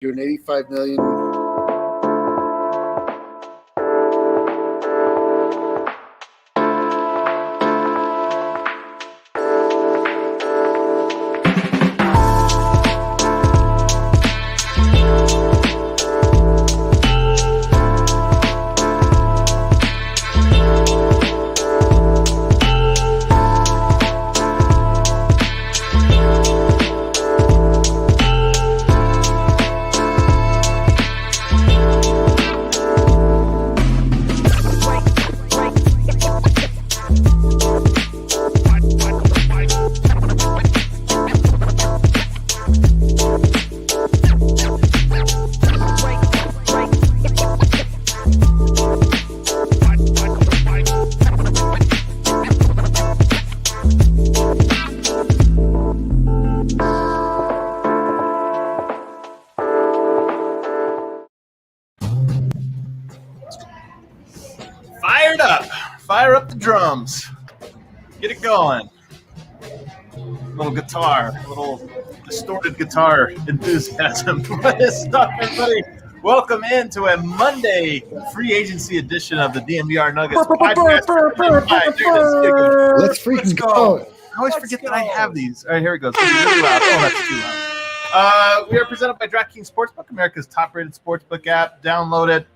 $85 million. Fire up the drums. Get it going. Little guitar, little distorted guitar enthusiasm. What is up, everybody? Welcome into a Monday free agency edition of the DNVR Nuggets podcast. Let's freaking go. I always forget that I have these. All right, here it goes. Really loud. Oh, that's too loud. We are presented by DraftKings Sportsbook, America's top-rated sportsbook app. Download it.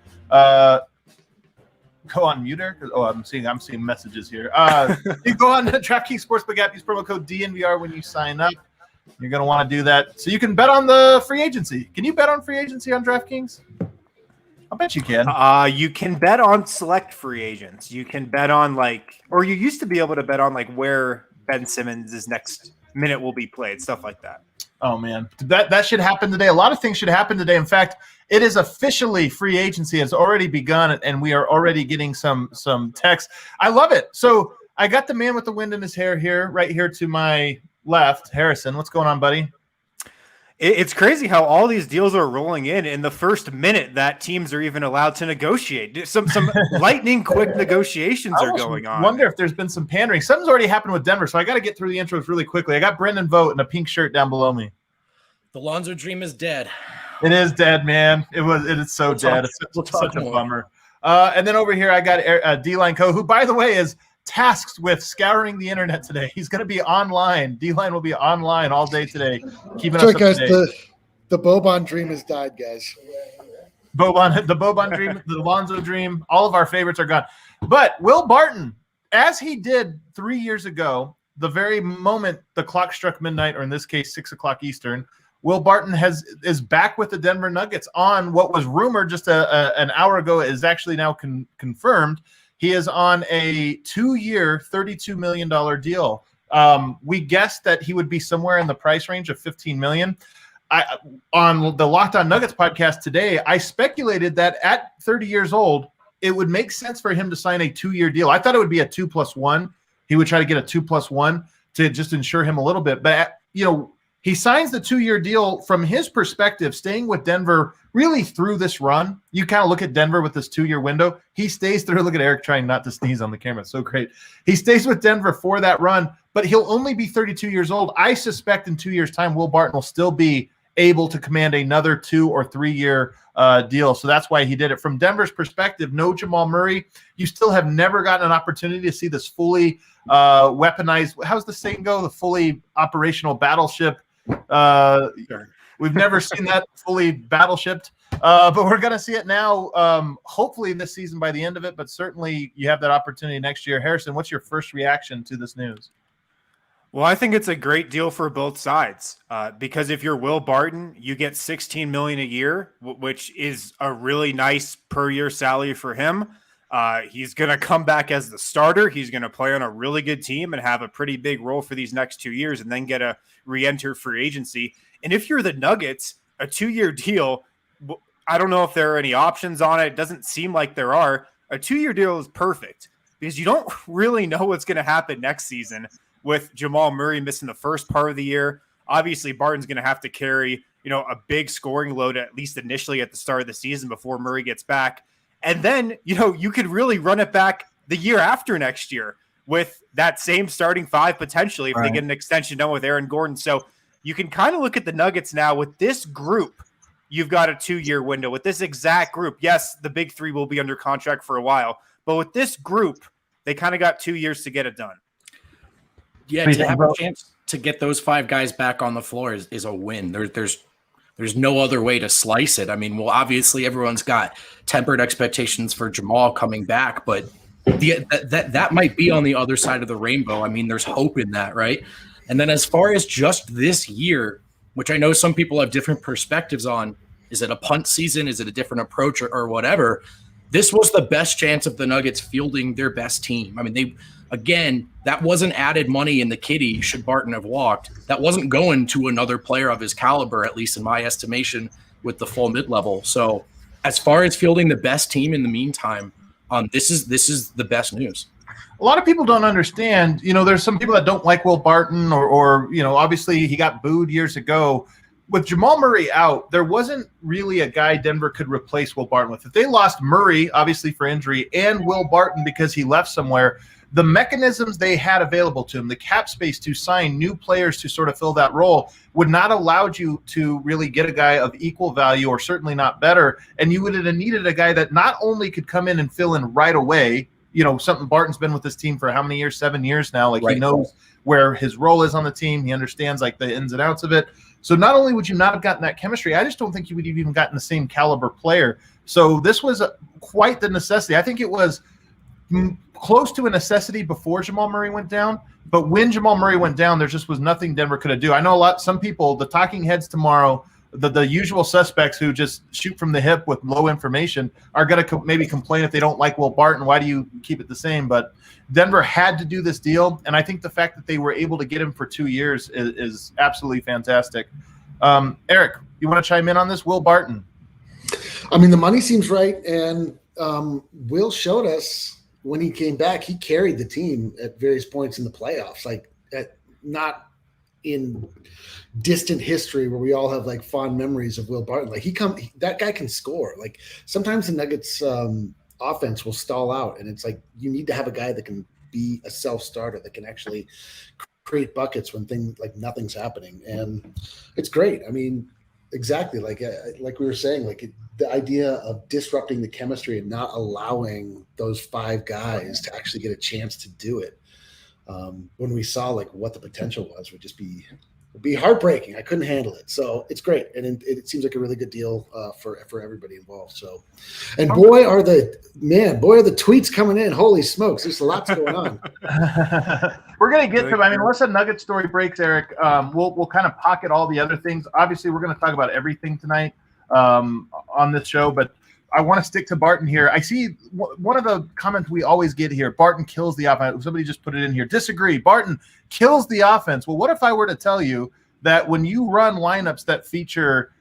Go on mute her. Oh, I'm seeing messages here. You go on the DraftKings Sportsbook app, use promo code DNVR when you sign up. You're going to want to do that so you can bet on the free agency. Can you bet on free agency on DraftKings? I bet you can. You can bet on select free agents. You can bet on or you used to be able to bet on where Ben Simmons' next minute will be played, stuff like that. Oh man, that should happen today. A lot of things should happen today. In fact, it is officially free agency has already begun, and we are already getting some texts. I love it. So I got the man with the wind in his hair here, right here to my left, Harrison. What's going on, buddy? It's crazy how all these deals are rolling in the first minute that teams are even allowed to negotiate. Some lightning quick negotiations are going on. I wonder if there's been some pandering. Something's already happened with Denver, so I got to get through the intros really quickly. I got Brendan Vogt in a pink shirt down below me. The Lonzo dream is dead. It is dead, man. It is so dead. It's such a bummer. And then over here, I got D-Line Co., who, by the way, is tasked with scouring the internet today. He's going to be online. D-Line will be online all day today, keeping us up guys, to date. The Boban dream has died, guys. The Boban dream, the Alonzo dream, all of our favorites are gone. But Will Barton, as he did 3 years ago, the very moment the clock struck midnight, or in this case, 6 o'clock Eastern, Will Barton is back with the Denver Nuggets on what was rumored just an hour ago is actually now confirmed. He is on a 2-year, $32 million deal. We guessed that he would be somewhere in the price range of $15 million. On the Locked On Nuggets podcast today, I speculated that at 30 years old, it would make sense for him to sign a 2-year deal. I thought it would be a 2+1. He would try to get a 2+1 to just ensure him a little bit. But, he signs the 2-year deal from his perspective, staying with Denver really through this run. You kind of look at Denver with this 2-year window. He stays through. Look at Eric trying not to sneeze on the camera. It's so great. He stays with Denver for that run, but he'll only be 32 years old. I suspect in 2 years' time, Will Barton will still be able to command another 2 or 3 year deal. So that's why he did it. From Denver's perspective, no Jamal Murray. You still have never gotten an opportunity to see this fully weaponized. How's the saying go? The fully operational battleship. We've never seen that fully battleshipped, but we're going to see it now, hopefully this season by the end of it, but certainly you have that opportunity next year. Harrison, what's your first reaction to this news? Well, I think it's a great deal for both sides because if you're Will Barton, you get $16 million a year, which is a really nice per year salary for him. He's going to come back as the starter. He's going to play on a really good team and have a pretty big role for these next 2 years and then get a re-enter free agency. And if you're the Nuggets, a 2-year deal, I don't know if there are any options on it. It doesn't seem like there are. A 2-year deal is perfect because you don't really know what's going to happen next season with Jamal Murray missing the first part of the year. Obviously, Barton's going to have to carry, a big scoring load, at least initially at the start of the season before Murray gets back. And then, you could really run it back the year after next year with that same starting 5 potentially if they get an extension done with Aaron Gordon. So you can kind of look at the Nuggets now with this group you've got a 2-year window. With this exact group, yes, the big three will be under contract for a while, but with this group, they kind of got 2 years to get it done. Yeah, to have a chance to get those 5 guys back on the floor is a win. There's no other way to slice it. I mean, well, obviously everyone's got tempered expectations for Jamal coming back, but that might be on the other side of the rainbow. I mean, there's hope in that, right? And then as far as just this year, which I know some people have different perspectives on, is it a punt season? Is it a different approach or whatever? This was the best chance of the Nuggets fielding their best team. I mean, that wasn't added money in the kitty should Barton have walked. That wasn't going to another player of his caliber, at least in my estimation, with the full mid-level. So as far as fielding the best team in the meantime, this is the best news. A lot of people don't understand, there's some people that don't like Will Barton or obviously he got booed years ago. With Jamal Murray out, there wasn't really a guy Denver could replace Will Barton with. If they lost Murray, obviously for injury, and Will Barton because he left somewhere, the mechanisms they had available to him, the cap space to sign new players to sort of fill that role, would not allow you to really get a guy of equal value or certainly not better. And you would have needed a guy that not only could come in and fill in right away, something Barton's been with this team for how many years? 7 years now. Like right. He knows where his role is on the team. He understands like the ins and outs of it. So not only would you not have gotten that chemistry, I just don't think you would have even gotten the same caliber player. So this was quite the necessity. I think it was close to a necessity before Jamal Murray went down, but when Jamal Murray went down, there just was nothing Denver could have do. I know some people, the talking heads tomorrow, the usual suspects who just shoot from the hip with low information are going to maybe complain if they don't like Will Barton. Why do you keep it the same? But Denver had to do this deal, and I think the fact that they were able to get him for 2 years is absolutely fantastic. Eric, you want to chime in on this? Will Barton. I mean, the money seems right, and Will showed us when he came back, he carried the team at various points in the playoffs, not in distant history where we all have like fond memories of Will Barton. Like that guy can score. Like sometimes the Nuggets offense will stall out, and it's like you need to have a guy that can be a self-starter that can actually create buckets when things like nothing's happening. And it's great. I mean, exactly like we were saying, the idea of disrupting the chemistry and not allowing those 5 guys to actually get a chance to do it. When we saw what the potential was, would be heartbreaking. I couldn't handle it. So it's great. And it seems like a really good deal for everybody involved. So, and boy, are the tweets coming in. Holy smokes. There's lots going on. We're going to get to, unless a Nugget story breaks, Eric, we'll kind of pocket all the other things. Obviously, we're going to talk about everything tonight on this show, but I want to stick to Barton here. I see one of the comments we always get here, Barton kills the offense. Somebody just put it in here. Disagree. Barton kills the offense. Well, what if I were to tell you that when you run lineups that feature,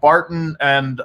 Barton and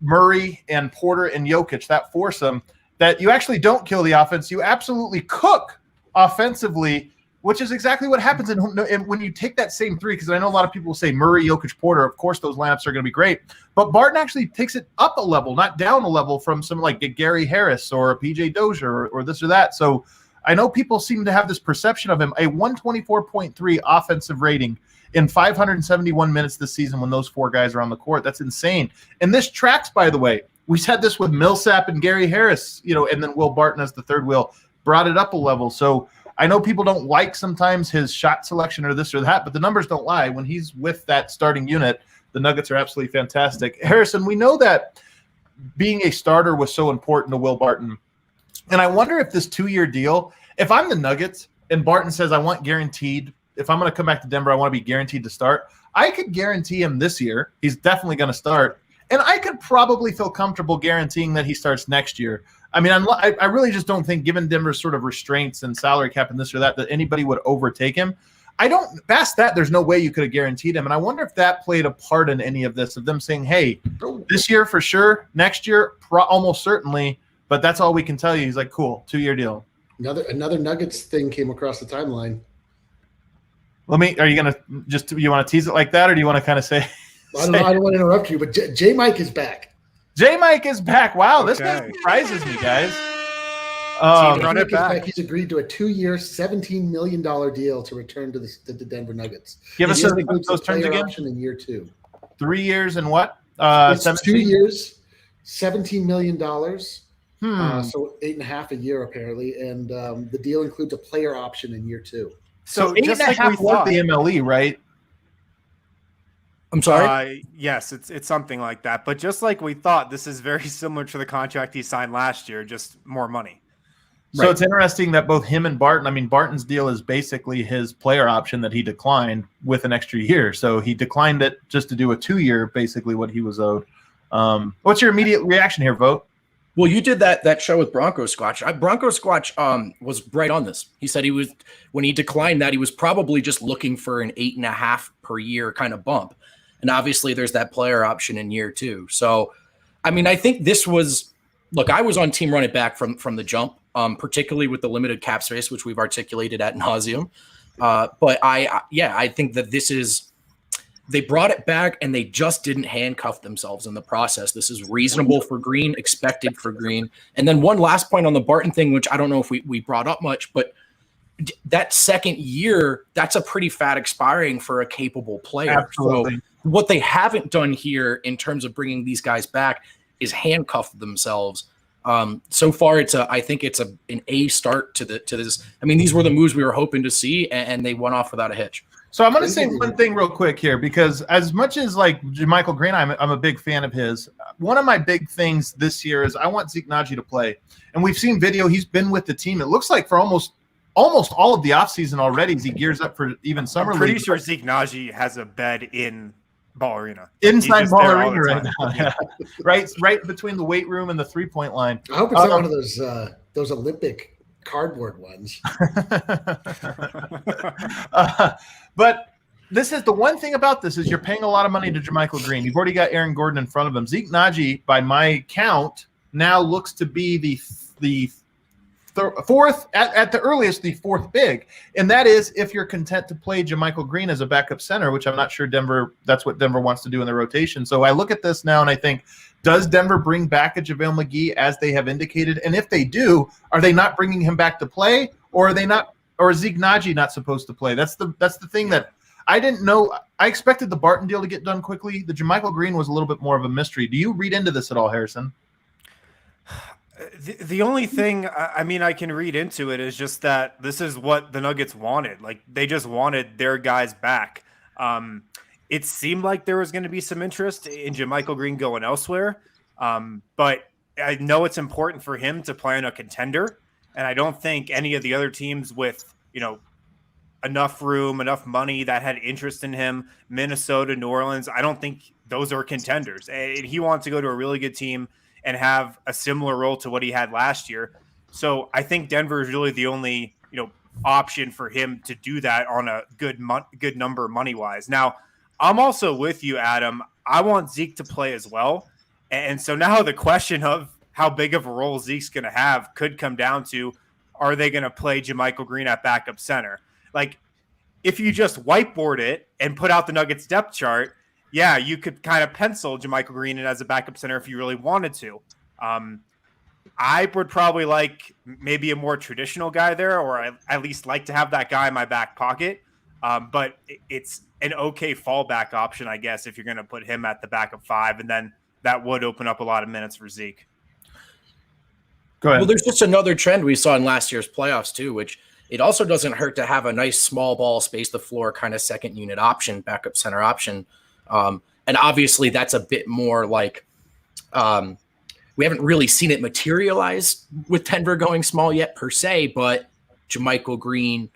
Murray and Porter and Jokic, that foursome, that you actually don't kill the offense. You absolutely cook offensively, which is exactly what happens. And when you take that same 3, because I know a lot of people will say Murray, Jokic, Porter, of course those lineups are going to be great. But Barton actually takes it up a level, not down a level from some like Gary Harris or a PJ Dozier or this or that. So I know people seem to have this perception of him, a 124.3 offensive rating in 571 minutes this season when those 4 guys are on the court. That's insane. And this tracks, by the way. We had this with Millsap and Gary Harris, and then Will Barton as the third wheel brought it up a level. So I know people don't like sometimes his shot selection or this or that, but the numbers don't lie. When he's with that starting unit, the Nuggets are absolutely fantastic. Harrison, we know that being a starter was so important to Will Barton. And I wonder if this 2-year deal, if I'm the Nuggets and Barton says, I want guaranteed, if I'm going to come back to Denver, I want to be guaranteed to start, I could guarantee him this year. He's definitely going to start. And I could probably feel comfortable guaranteeing that he starts next year. I mean, I really just don't think, given Denver's sort of restraints and salary cap and this or that anybody would overtake him. Past that, there's no way you could have guaranteed him. And I wonder if that played a part in any of this, of them saying, hey, this year for sure, next year, almost certainly, but that's all we can tell you. He's like, cool, 2-year deal. Another Nuggets thing came across the timeline. Are you going to you want to tease it like that, or do you want to kind of say? I don't want to interrupt you, but JaMychal is back. JaMychal is back. Wow, this guy surprises me, guys. Run it back. He's agreed to a 2-year, $17 million deal to return to the Denver Nuggets. Give us those terms again. Option in year 2. 3 years and what? It's 17? 2 years, $17 million. Hmm. So 8.5 a year apparently, and the deal includes a player option in year 2. So just like we was thought, the MLE, right? I'm sorry. Yes, it's something like that. But just like we thought, this is very similar to the contract he signed last year, just more money. So Right. it's interesting that both him and Barton, I mean, Barton's deal is basically his player option that he declined with an extra year. So he declined it just to do a 2-year, basically what he was owed. What's your immediate reaction here, Vogt? Well, you did that show with Bronco Squatch. Bronco Squatch was right on this. He said when he declined that, he was probably just looking for an 8.5 per year kind of bump. And obviously there's that player option in year 2. So, I mean, I think this was, look, I was on team run it back from the jump, particularly with the limited cap space, which we've articulated ad nauseum. But I think that this is, they brought it back and they just didn't handcuff themselves in the process. This is reasonable for Green, expected for Green. And then one last point on the Barton thing, which I don't know if we brought up much, but that second year, that's a pretty fat expiring for a capable player. Absolutely. So what they haven't done here in terms of bringing these guys back is handcuff themselves. So far, I think it's an A start to this. I mean, these were the moves we were hoping to see, and they went off without a hitch. So I'm going to say one thing real quick here, because as much as like JaMychal Green, I'm a big fan of his. One of my big things this year is I want Zeke Nnaji to play. And we've seen video. He's been with the team. It looks like for almost all of the offseason already as he gears up for even summer league. I'm pretty sure Zeke Nnaji has a bed in Ball Arena. Inside Ball Arena right now. Yeah. right between the weight room and the three-point line. I hope it's not one of those Olympic cardboard ones. But this is the one thing about this is you're paying a lot of money to JaMychal Green. You've already got Aaron Gordon in front of him. Zeke Nnaji, by my count, now looks to be the fourth, at the earliest, the fourth big. And that is if you're content to play JaMychal Green as a backup center, which I'm not sure that's what Denver wants to do in their rotation. So I look at this now and I think, does Denver bring back a JaVale McGee as they have indicated? And if they do, are they not bringing him back to play, or are they not? Or is Zeke Nnaji not supposed to play? That's the thing that I didn't know. I expected the Barton deal to get done quickly. The JaMychal Green was a little bit more of a mystery. Do you read into this at all, Harrison? The only thing I can read into it is just that this is what the Nuggets wanted. Like, they just wanted their guys back. It seemed like there was going to be some interest in JaMychal Green going elsewhere. But I know it's important for him to play on a contender. And I don't think any of the other teams with, enough room, enough money that had interest in him, Minnesota, New Orleans, I don't think those are contenders. And he wants to go to a really good team and have a similar role to what he had last year. So I think Denver is really the only, option for him to do that on a good number money-wise. Now, I'm also with you, Adam. I want Zeke to play as well. And so now the question of how big of a role Zeke's going to have could come down to, are they going to play JaMychal Green at backup center? Like, if you just whiteboard it and put out the Nuggets depth chart, yeah, you could kind of pencil JaMychal Green in as a backup center if you really wanted to. I would probably like maybe a more traditional guy there, or I at least like to have that guy in my back pocket. But it's an okay fallback option, I guess, if you're going to put him at the backup 5, and then that would open up a lot of minutes for Zeke. Go ahead. Well, there's just another trend we saw in last year's playoffs too, which it also doesn't hurt to have a nice small ball, space the floor kind of second unit option, backup center option. And obviously that's a bit more like we haven't really seen it materialize with Denver going small yet per se, but JaMychal Green,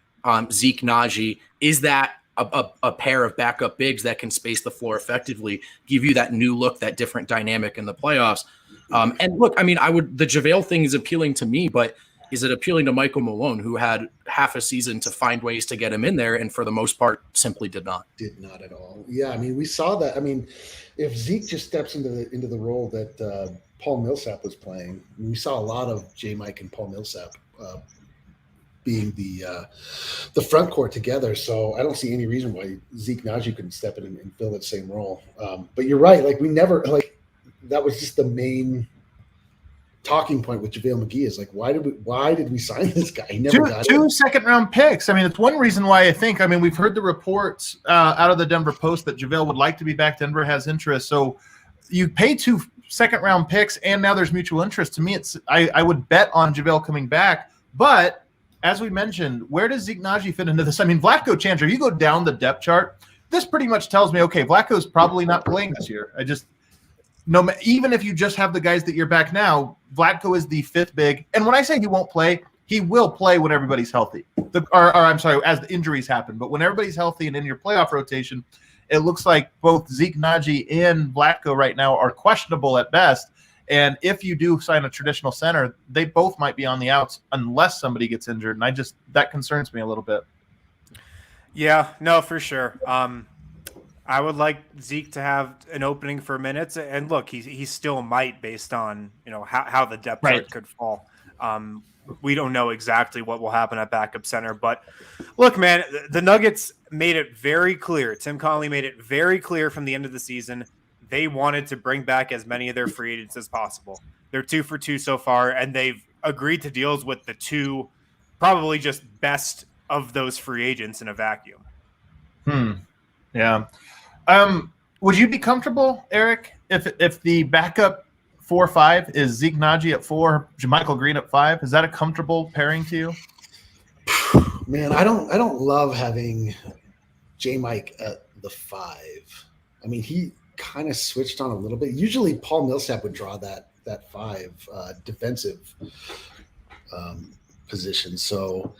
Zeke Nnaji, is that a pair of backup bigs that can space the floor effectively, give you that new look, that different dynamic in the playoffs. And look, I mean, the JaVale thing is appealing to me, but is it appealing to Michael Malone, who had half a season to find ways to get him in there, and for the most part, simply did not? Did not at all. Yeah, I mean, we saw that. I mean, if Zeke just steps into the role that Paul Millsap was playing, we saw a lot of J-Mike and Paul Millsap being the front court together. So I don't see any reason why Zeke Nnaji couldn't step in and fill that same role. But you're right. Like, we never, like, that was just the main talking point with JaVale McGee is like, why did we sign this guy? He never got two in. second-round picks. I mean, it's one reason why I think. I mean, we've heard the reports out of the Denver Post that JaVale would like to be back. Denver has interest, so you pay 2 second-round picks, and now there's mutual interest. To me, I would bet on JaVale coming back, but as we mentioned, where does Zeke Nnaji fit into this? I mean, Vlatko Chancer, you go down the depth chart, this pretty much tells me, okay, Vlatko's probably not playing this year. Even if you just have the guys that you're back now, Vlatko is the 5th big. And when I say he won't play, he will play when everybody's healthy. As the injuries happen. But when everybody's healthy and in your playoff rotation, it looks like both Zeke Nnaji and Vlatko right now are questionable at best. And if you do sign a traditional center, they both might be on the outs unless somebody gets injured. And that concerns me a little bit. Yeah, no, for sure. I would like Zeke to have an opening for minutes, and look, he still might based on how the depth chart could fall. We don't know exactly what will happen at backup center, but look, man, the Nuggets made it very clear. Tim Connelly made it very clear from the end of the season they wanted to bring back as many of their free agents as possible. They're 2 for 2 so far, and they've agreed to deals with the 2 probably just best of those free agents in a vacuum. Yeah. Would you be comfortable, Eric, if the backup 4-5 is Zeke Nnaji at 4, JaMychal Green at 5? Is that a comfortable pairing to you? Man, I don't love having J-Mike at the 5. I mean, he kind of switched on a little bit. Usually Paul Millsap would draw that 5 defensive position. So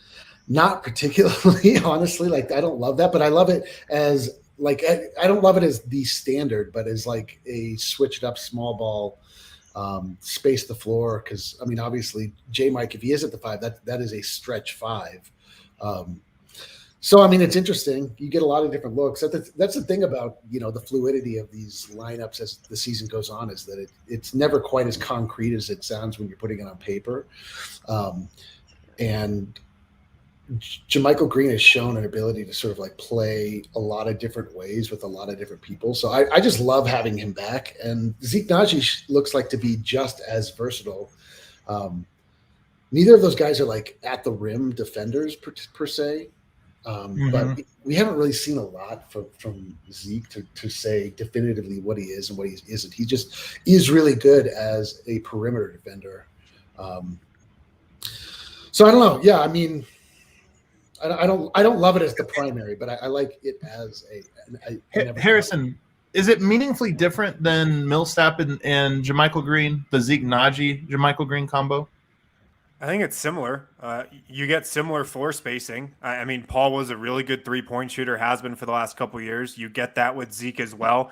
not particularly, honestly. Like, I don't love that, but I love it as like I don't love it as the standard, but as like a switched up small ball, space the floor. Because I mean, obviously, J-Mike, if he is at the 5, that is a stretch 5. So I mean, it's interesting. You get a lot of different looks. That's the thing about the fluidity of these lineups as the season goes on, is that it's never quite as concrete as it sounds when you're putting it on paper. And JaMychal Green has shown an ability to sort of like play a lot of different ways with a lot of different people. So I just love having him back. And Zeke Nnaji looks like to be just as versatile. Neither of those guys are like at the rim defenders per se. But we haven't really seen a lot from Zeke to say definitively what he is and what he isn't. He just is really good as a perimeter defender. So I don't know. Yeah, I mean, I don't love it as the primary, but I like it as Harrison. Is it meaningfully different than Millsap and JaMychal Green, the Zeke Nnaji JaMychal Green combo? I think it's similar. You get similar floor spacing. I mean, Paul was a really good 3-point shooter, has been for the last couple of years. You get that with Zeke as well.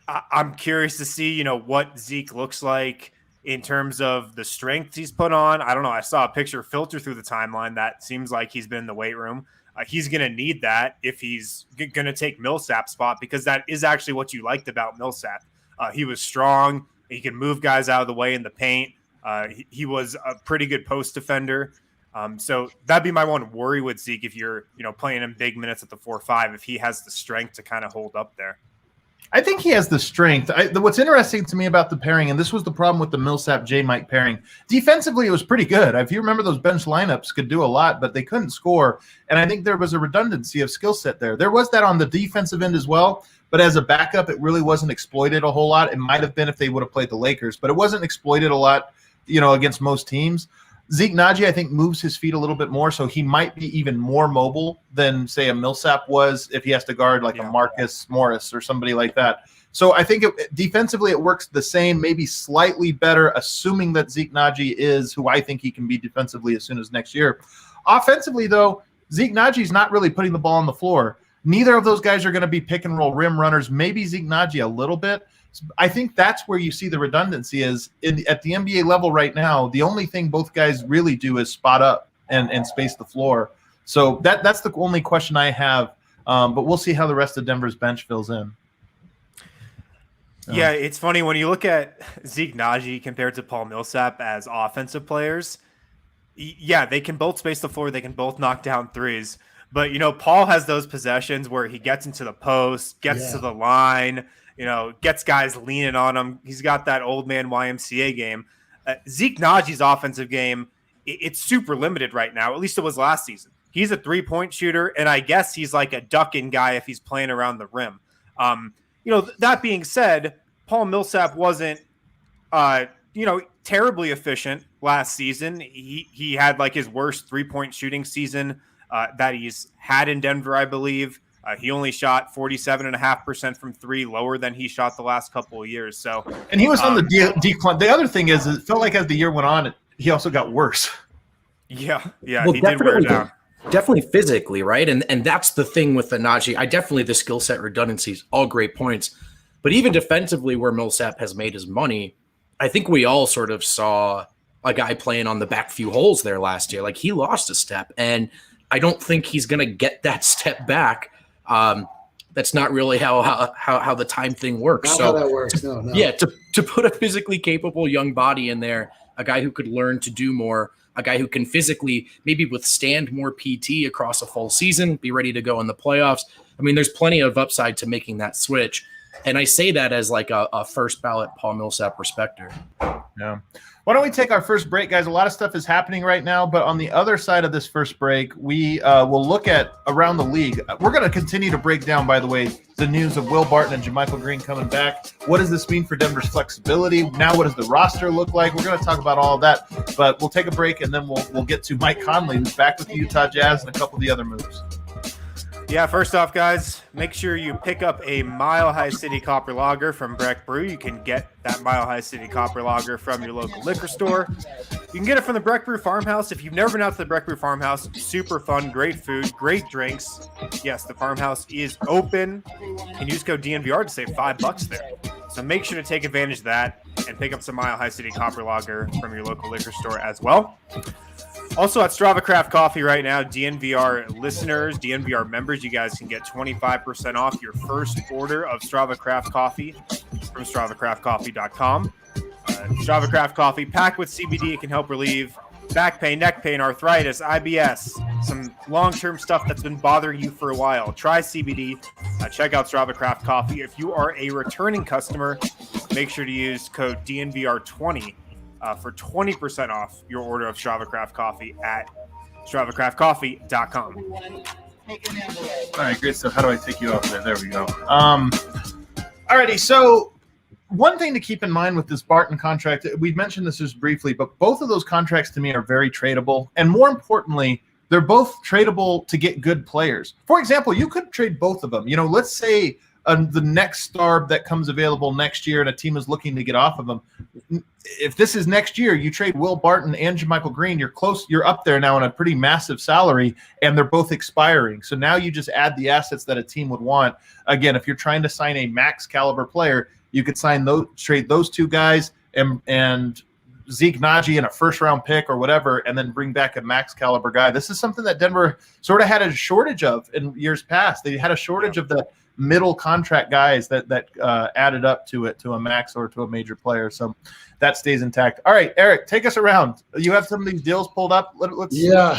I'm curious to see, what Zeke looks like in terms of the strength he's put on. I don't know. I saw a picture filter through the timeline that seems like he's been in the weight room. He's going to need that if he's going to take Millsap's spot, because that is actually what you liked about Millsap. He was strong. He could move guys out of the way in the paint. He was a pretty good post defender. So that'd be my one worry with Zeke if you're, playing him big minutes at the 4-5, if he has the strength to kind of hold up there. I think he has the strength. What's interesting to me about the pairing, and this was the problem with the Millsap J-Mike pairing, defensively it was pretty good. If you remember, those bench lineups could do a lot, but they couldn't score. And I think there was a redundancy of skill set there. There was that on the defensive end as well, but as a backup, it really wasn't exploited a whole lot. It might have been if they would have played the Lakers, but it wasn't exploited a lot, against most teams. Zeke Nnaji, I think, moves his feet a little bit more, so he might be even more mobile than, say, a Millsap was if he has to guard like a Marcus Morris or somebody like that. So I think defensively it works the same, maybe slightly better, assuming that Zeke Nnaji is who I think he can be defensively as soon as next year. Offensively, though, Zeke Nnaji's not really putting the ball on the floor. Neither of those guys are going to be pick-and-roll rim runners, maybe Zeke Nnaji a little bit. I think that's where you see the redundancy is at the NBA level right now. The only thing both guys really do is spot up and space the floor. So that's the only question I have. But we'll see how the rest of Denver's bench fills in. Yeah, it's funny when you look at Zeke Nnaji compared to Paul Millsap as offensive players. Yeah, they can both space the floor. They can both knock down threes. But, Paul has those possessions where he gets into the post, gets to the line, gets guys leaning on him. He's got that old man YMCA game. Zeke Najee's offensive game, it's super limited right now. At least it was last season. He's a 3-point shooter, and I guess he's like a duck-in guy if he's playing around the rim. That being said, Paul Millsap wasn't, terribly efficient last season. He had like his worst 3-point shooting season that he's had in Denver, I believe. He only shot 47.5% from three, lower than he shot the last couple of years. So, and he was on the decline. The other thing is, it felt like as the year went on, he also got worse. Yeah, well, he did wear down. Definitely physically, right? And that's the thing with the Najee. The skill set redundancies, all great points. But even defensively, where Millsap has made his money, I think we all sort of saw a guy playing on the back few holes there last year. Like, he lost a step, and I don't think he's going to get that step back. That's not really how the time thing works. Not so how that works. No. Yeah, to put a physically capable young body in there, a guy who could learn to do more, a guy who can physically maybe withstand more PT across a full season, be ready to go in the playoffs. I mean, there's plenty of upside to making that switch. And I say that as like a first ballot Paul Millsap respecter. Yeah. Why don't we take our first break, guys? A lot of stuff is happening right now, but on the other side of this first break, we will look at around the league. We're going to continue to break down, by the way, the news of Will Barton and JaMychal Green coming back. What does this mean for Denver's flexibility? Now, what does the roster look like? We're going to talk about all of that, but we'll take a break, and then we'll get to Mike Conley, who's back with the Utah Jazz, and a couple of the other moves. Yeah, first off, guys, make sure you pick up a Mile High City Copper Lager from Breck Brew. You can get that Mile High City Copper Lager from your local liquor store. You can get it from the Breck Brew Farmhouse. If you've never been out to the Breck Brew Farmhouse, super fun, great food, great drinks. Yes, the farmhouse is open. And use code DNVR to save $5 there. So make sure to take advantage of that and pick up some Mile High City Copper Lager from your local liquor store as well. Also at Strava Craft Coffee right now, DNVR listeners, DNVR members, you guys can get 25% off your first order of Strava Craft Coffee from StravaCraftCoffee.com. Strava Craft Coffee, packed with CBD, it can help relieve back pain, neck pain, arthritis, IBS, some long-term stuff that's been bothering you for a while. Try CBD. Check out Strava Craft Coffee. If you are a returning customer, make sure to use code DNVR20 for 20% off your order of Strava Craft Coffee at StravaCraftCoffee.com. All right, great stuff. How do I take you off there? There we go. Alrighty, so one thing to keep in mind with this Barton contract, we mentioned this just briefly, but both of those contracts to me are very tradable. And more importantly, they're both tradable to get good players. For example, you could trade both of them. Let's say the next star that comes available next year and a team is looking to get off of them. If this is next year, you trade Will Barton and JaMychal Green, you're up there now on a pretty massive salary, and they're both expiring. So now you just add the assets that a team would want. Again, if you're trying to sign a max caliber player, you could trade those two guys and Zeke Naji and a first-round pick or whatever, and then bring back a max caliber guy. This is something that Denver sort of had a shortage of in years past. They had a shortage of the middle contract guys that added up to a max or to a major player. So that stays intact. All right, Eric, take us around. You have some of these deals pulled up. Let's Yeah.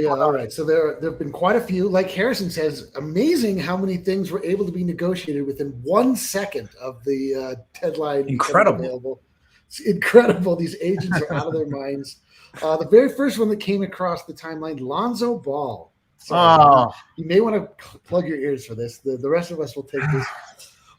All right. So there have been quite a few. Like Harrison says, amazing how many things were able to be negotiated within 1 second of the deadline. Incredible. It's incredible. These agents are out of their minds. The very first one that came across the timeline, Lonzo Ball. So you may want to plug your ears for this. The rest of us will take this.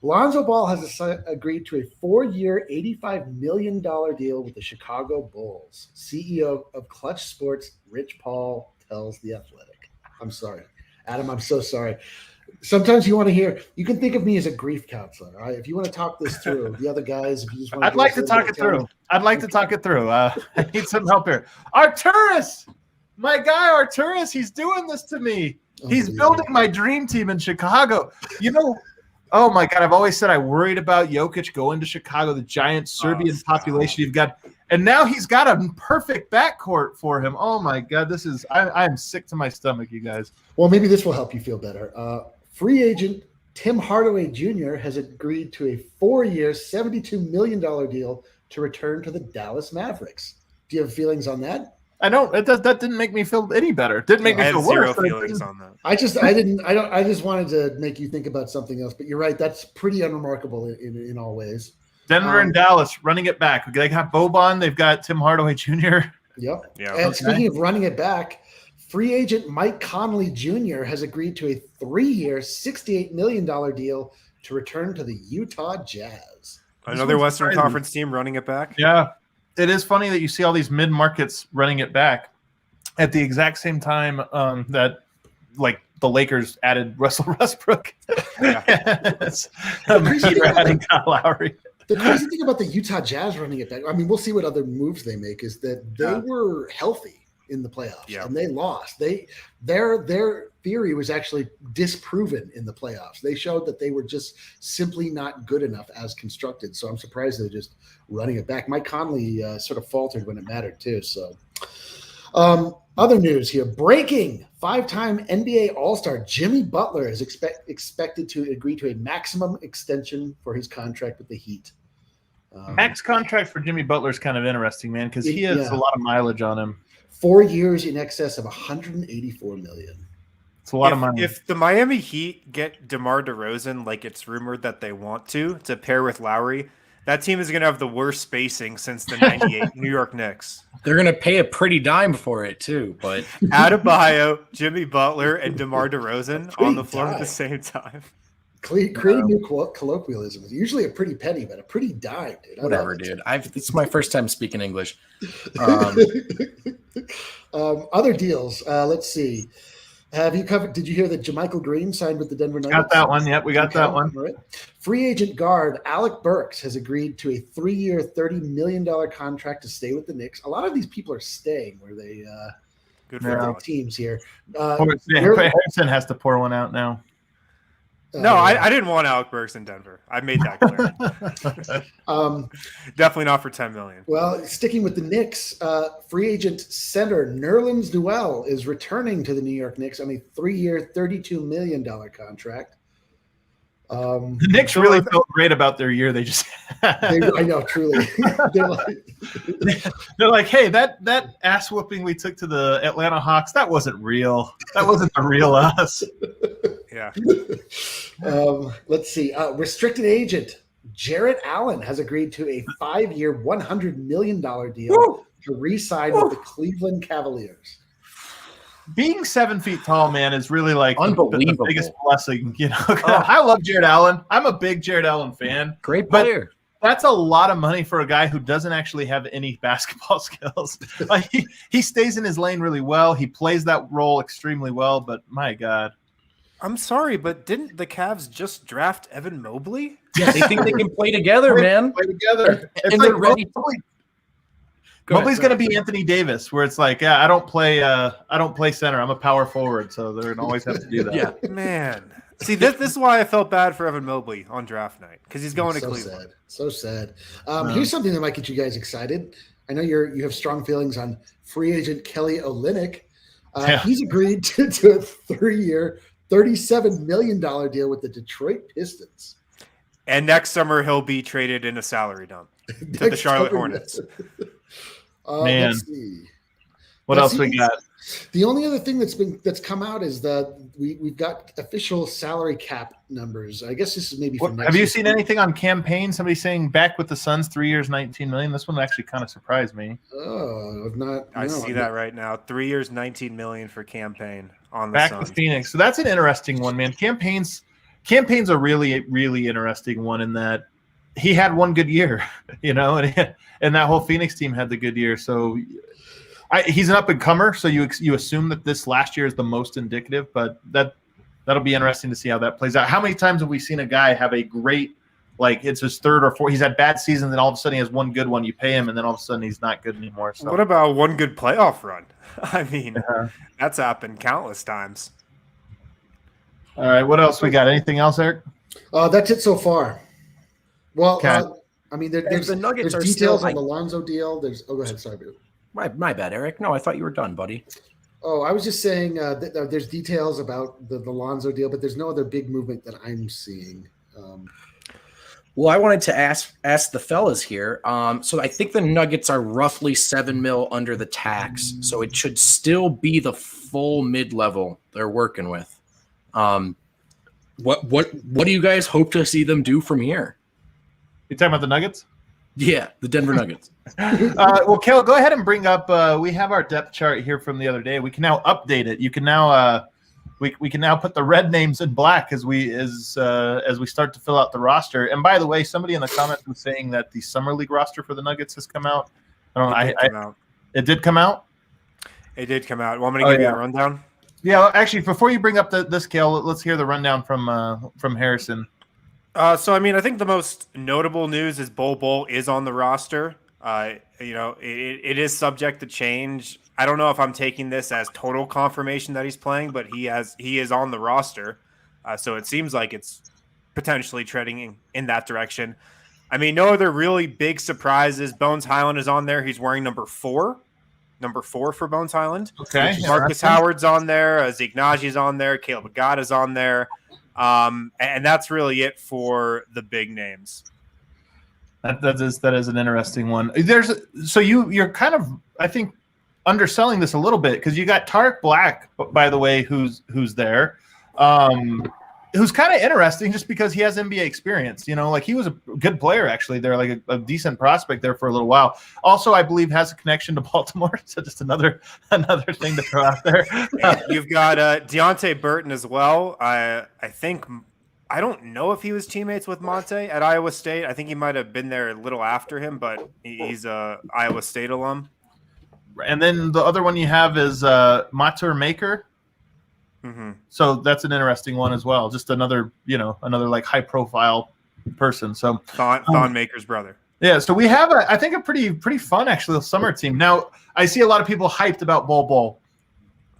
Lonzo Ball has agreed to a 4-year, $85 million deal with the Chicago Bulls. CEO of Clutch Sports, Rich Paul, tells The Athletic. I'm sorry. Adam, I'm so sorry. Sometimes you can think of me as a grief counselor. All right? If you want to talk this through, the other guys, if you just want I'd like to talk it through. I need some help here. Arturas! My guy Arturas, he's doing this to me. He's building my dream team in Chicago. Oh my God, I've always said I worried about Jokic going to Chicago, the giant Serbian population you've got. And now he's got a perfect backcourt for him. Oh my God, I am sick to my stomach, you guys. Well, maybe this will help you feel better. Free agent Tim Hardaway Jr. has agreed to a 4-year, $72 million deal to return to the Dallas Mavericks. Do you have feelings on that? I don't. That didn't make me feel any better. It didn't make me feel worse. Zero feelings on that. I just wanted to make you think about something else. But you're right. That's pretty unremarkable in all ways. Denver and Dallas running it back. They got Boban. They've got Tim Hardaway Jr. Yep. Yeah. And speaking of running it back, free agent Mike Conley Jr. has agreed to a 3-year, $68 million deal to return to the Utah Jazz. Another Western Conference team running it back. Yeah. It is funny that you see all these mid-markets running it back at the exact same time that, like, the Lakers added Russell Westbrook. Yeah. Adding Kyle Lowry. The crazy thing about the Utah Jazz running it back, I mean, we'll see what other moves they make, is that they were healthy in the playoffs and they lost. Their theory was actually disproven in the playoffs. They showed that they were just simply not good enough as constructed. So I'm surprised they're just running it back. Mike Conley sort of faltered when it mattered too. So other news here, breaking 5-time NBA All-Star Jimmy Butler is expected to agree to a maximum extension for his contract with the Heat. Max contract for Jimmy Butler is kind of interesting, man, because he has a lot of mileage on him. 4 years in excess of $184 million. It's a lot of money. If the Miami Heat get DeMar DeRozan, like it's rumored that they want to pair with Lowry, that team is going to have the worst spacing since the 98 New York Knicks. They're going to pay a pretty dime for it, too. But Adebayo, Jimmy Butler, and DeMar DeRozan on the floor at the same time. Creating new colloquialisms. Usually a pretty penny, but a pretty dime, dude. Whatever, dude. It's my first time speaking English. Other deals. Let's see. Have you covered? Did you hear that JaMychal Green signed with the Denver Nuggets? Got that one. Yep, we got that one. All right. Free agent guard Alec Burks has agreed to a 3-year, $30 million contract to stay with the Knicks. A lot of these people are staying where they good for their teams here. Harrison has to pour one out now. No, I didn't want Alec Burks in Denver. I made that clear. Definitely not for $10 million. Well, sticking with the Knicks, free agent center Nerlens Noel is returning to the New York Knicks on a 3-year, $32 million contract. The Knicks really felt great about their year. They just I know, truly. They're like, hey, that ass whooping we took to the Atlanta Hawks, that wasn't real. That wasn't the real us. Yeah. Let's see. Restricted agent Jarrod Allen has agreed to a 5-year, $100 million deal to re-sign with the Cleveland Cavaliers. Being 7 feet tall, man, is really like the biggest blessing. You know, I love Jarrod Allen. I'm a big Jarrod Allen fan. Great player. That's a lot of money for a guy who doesn't actually have any basketball skills. Like he stays in his lane really well. He plays that role extremely well. But my God, I'm sorry, but didn't the Cavs just draft Evan Mobley? Yeah, they think they can play together, man. Play together. And they're ready. Mobley's going to be Anthony Davis, where it's like, yeah, I don't play center. I'm a power forward, so they're going to always have to do that. Yeah, man. See, this is why I felt bad for Evan Mobley on draft night, because he's going to Cleveland. So sad. Here's something that might get you guys excited. I know you have strong feelings on free agent Kelly Olynyk. He's agreed to a 3-year, $37 million deal with the Detroit Pistons. And next summer he'll be traded in a salary dump to the Charlotte Hornets. Man, let's see. What else we got? The only other thing that's come out is that we've got official salary cap numbers. I guess this is maybe for next Have you year. seen anything on campaign? Somebody saying back with the Suns, 3 years, $19 million. This one actually kind of surprised me. Oh, I've not. I see that right now. 3 years, $19 million for campaign on the back Suns. with Phoenix. So that's an interesting one, man. Campaign's a really, really interesting one in that he had one good year, you know, and that whole Phoenix team had the good year. So he's an up and comer. So you assume that this last year is the most indicative, but that'll be interesting to see how that plays out. How many times have we seen a guy have a great, like it's his third or fourth, he's had bad seasons and all of a sudden he has one good one, you pay him and then all of a sudden he's not good anymore. So what about one good playoff run? I mean, that's happened countless times. All right, what else we got? Anything else, Eric? That's it so far. Well, I mean, there's the Nuggets there's are details still, on the Lonzo deal. Go ahead. Sorry, dude. My bad, Eric. No, I thought you were done, buddy. Oh, I was just saying there's details about the Lonzo deal, but there's no other big movement that I'm seeing. Well, I wanted to ask the fellas here. So I think the Nuggets are roughly $7 million under the tax, so it should still be the full mid-level they're working with. What do you guys hope to see them do from here? You talking about the Nuggets? Yeah, the Denver Nuggets. Well, Kale, go ahead and bring up. We have our depth chart here from the other day. We can now update it. You can now we can now put the red names in black as we start to fill out the roster. And by the way, somebody in the comments was saying that the summer league roster for the Nuggets has come out. I don't know. It did come out. It did come out. Want me to give you a rundown? Yeah, well, actually, before you bring up this, Kale, let's hear the rundown from Harrison. So, I mean, I think the most notable news is Bol is on the roster. It is subject to change. I don't know if I'm taking this as total confirmation that he's playing, but he is on the roster. So it seems like it's potentially treading in that direction. I mean, no other really big surprises. Bones Highland is on there. He's wearing number 4 for Bones Highland. Okay. Marcus Howard's on there. Zeke Naji's on there. Caleb Agata's on there. And that's really it for the big names. That is an interesting one. You're kind of, I think, underselling this a little bit because you got Tarek Black, by the way, who's there, who's kind of interesting just because he has NBA experience. Like he was a good player actually there, like a decent prospect there for a little while. Also, I believe has a connection to Baltimore. So just another thing to throw out there. You've got Deontay Burton as well. I think I don't know if he was teammates with Monte at Iowa State. I think he might have been there a little after him, but he's a Iowa State alum. And then the other one you have is Matur Maker. Mm-hmm. So that's an interesting one as well. Just another like high profile person. So Thon Maker's brother. Yeah. So we have I think a pretty fun actually summer team. Now I see a lot of people hyped about Bol.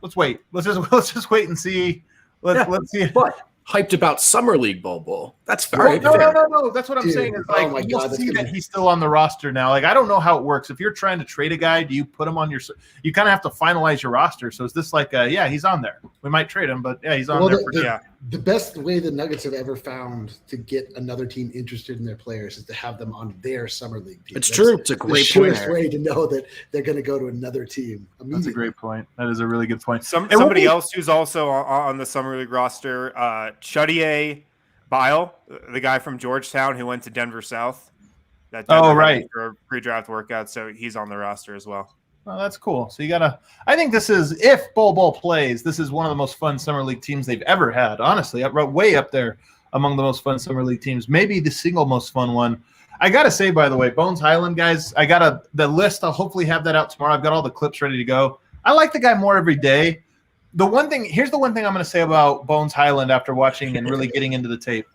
Let's wait. Let's just wait and see. Let's see. But hyped about Summer League Bowl. That's fair. fair. No. That's what I'm saying. It's like you'll see that he's still on the roster now. Like I don't know how it works. If you're trying to trade a guy, do you put him on your? You kind of have to finalize your roster. So is this like he's on there? We might trade him, but yeah, he's on there. The best way the Nuggets have ever found to get another team interested in their players is to have them on their summer league team. It's true. It's a great point. The way to know that they're going to go to another team. That's a great point. That is a really good point. Somebody else who's also on the summer league roster, Chudier Bile, the guy from Georgetown who went to Denver South. Right. For a pre-draft workout, so he's on the roster as well. Well, that's cool. So I think this is, if Bol plays, this is one of the most fun summer league teams they've ever had. Honestly, way up there among the most fun summer league teams. Maybe the single most fun one. I got to say, by the way, Bones Highland, guys, the list. I'll hopefully have that out tomorrow. I've got all the clips ready to go. I like the guy more every day. Here's the one thing I'm going to say about Bones Highland after watching and really getting into the tape.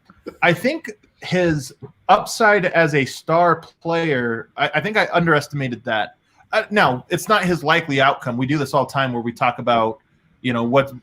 I think his upside as a star player, I think I underestimated that. Now, it's not his likely outcome. We do this all the time where we talk about, what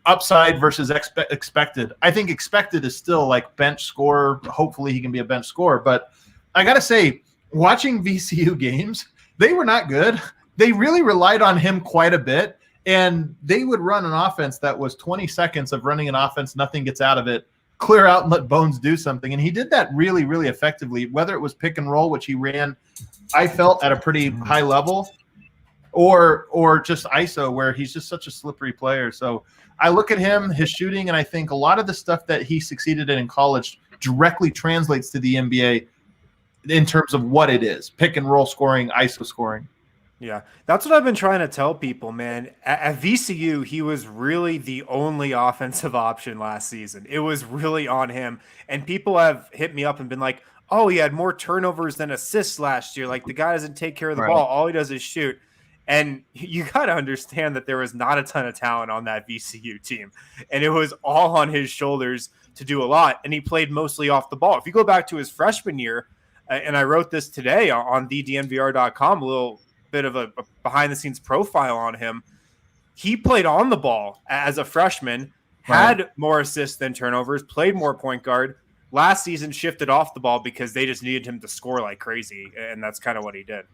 upside versus expected. I think expected is still like bench scorer. Hopefully he can be a bench scorer. But I got to say, watching VCU games, they were not good. They really relied on him quite a bit. And they would run an offense that was 20 seconds of running an offense, nothing gets out of it, clear out and let Bones do something. And he did that really, really effectively, whether it was pick and roll, which he ran, I felt, at a pretty high level, or just ISO, where he's just such a slippery player. So I look at him, his shooting, and I think a lot of the stuff that he succeeded in college directly translates to the NBA in terms of what it is: pick and roll scoring, ISO scoring. Yeah, that's what I've been trying to tell people, man. At VCU, he was really the only offensive option last season. It was really on him. And people have hit me up and been like, oh, he had more turnovers than assists last year. Like, the guy doesn't take care of the ball. All he does is shoot. And you got to understand that there was not a ton of talent on that VCU team. And it was all on his shoulders to do a lot. And he played mostly off the ball. If you go back to his freshman year, and I wrote this today on thednvr.com, a little bit of a behind-the-scenes profile on him. He played on the ball as a freshman, had more assists than turnovers, played more point guard. Last season shifted off the ball because they just needed him to score like crazy, and that's kind of what he did.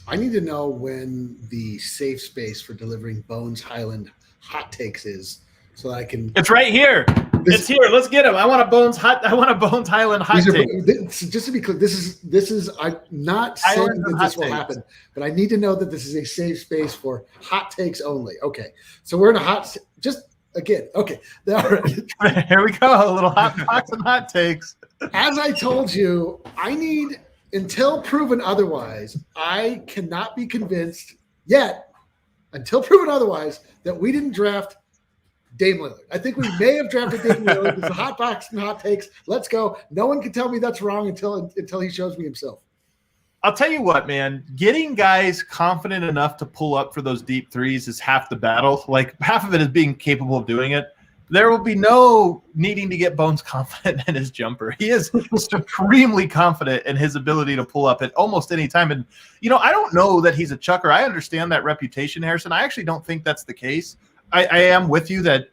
I need to know when the safe space for delivering Bones Highland hot takes is, so that I can. It's right here. It's here. Let's get him. I want a Bones Highland hot take. Just to be clear, this is I'm not saying that this will happen, but I need to know that this is a safe space for hot takes only. Okay, so we're in a hot. Just again, okay. Here we go. A little hot talks and hot takes. As I told you, I need, until proven otherwise, I cannot be convinced yet, until proven otherwise, that we didn't draft Dame Lillard. I think we may have drafted Dame Lillard. It's a hot box and hot takes. Let's go. No one can tell me that's wrong until he shows me himself. I'll tell you what, man, getting guys confident enough to pull up for those deep threes is half the battle. Like, half of it is being capable of doing it. There will be no needing to get Bones confident in his jumper. He is supremely confident in his ability to pull up at almost any time. And, I don't know that he's a chucker. I understand that reputation, Harrison. I actually don't think that's the case. I am with you that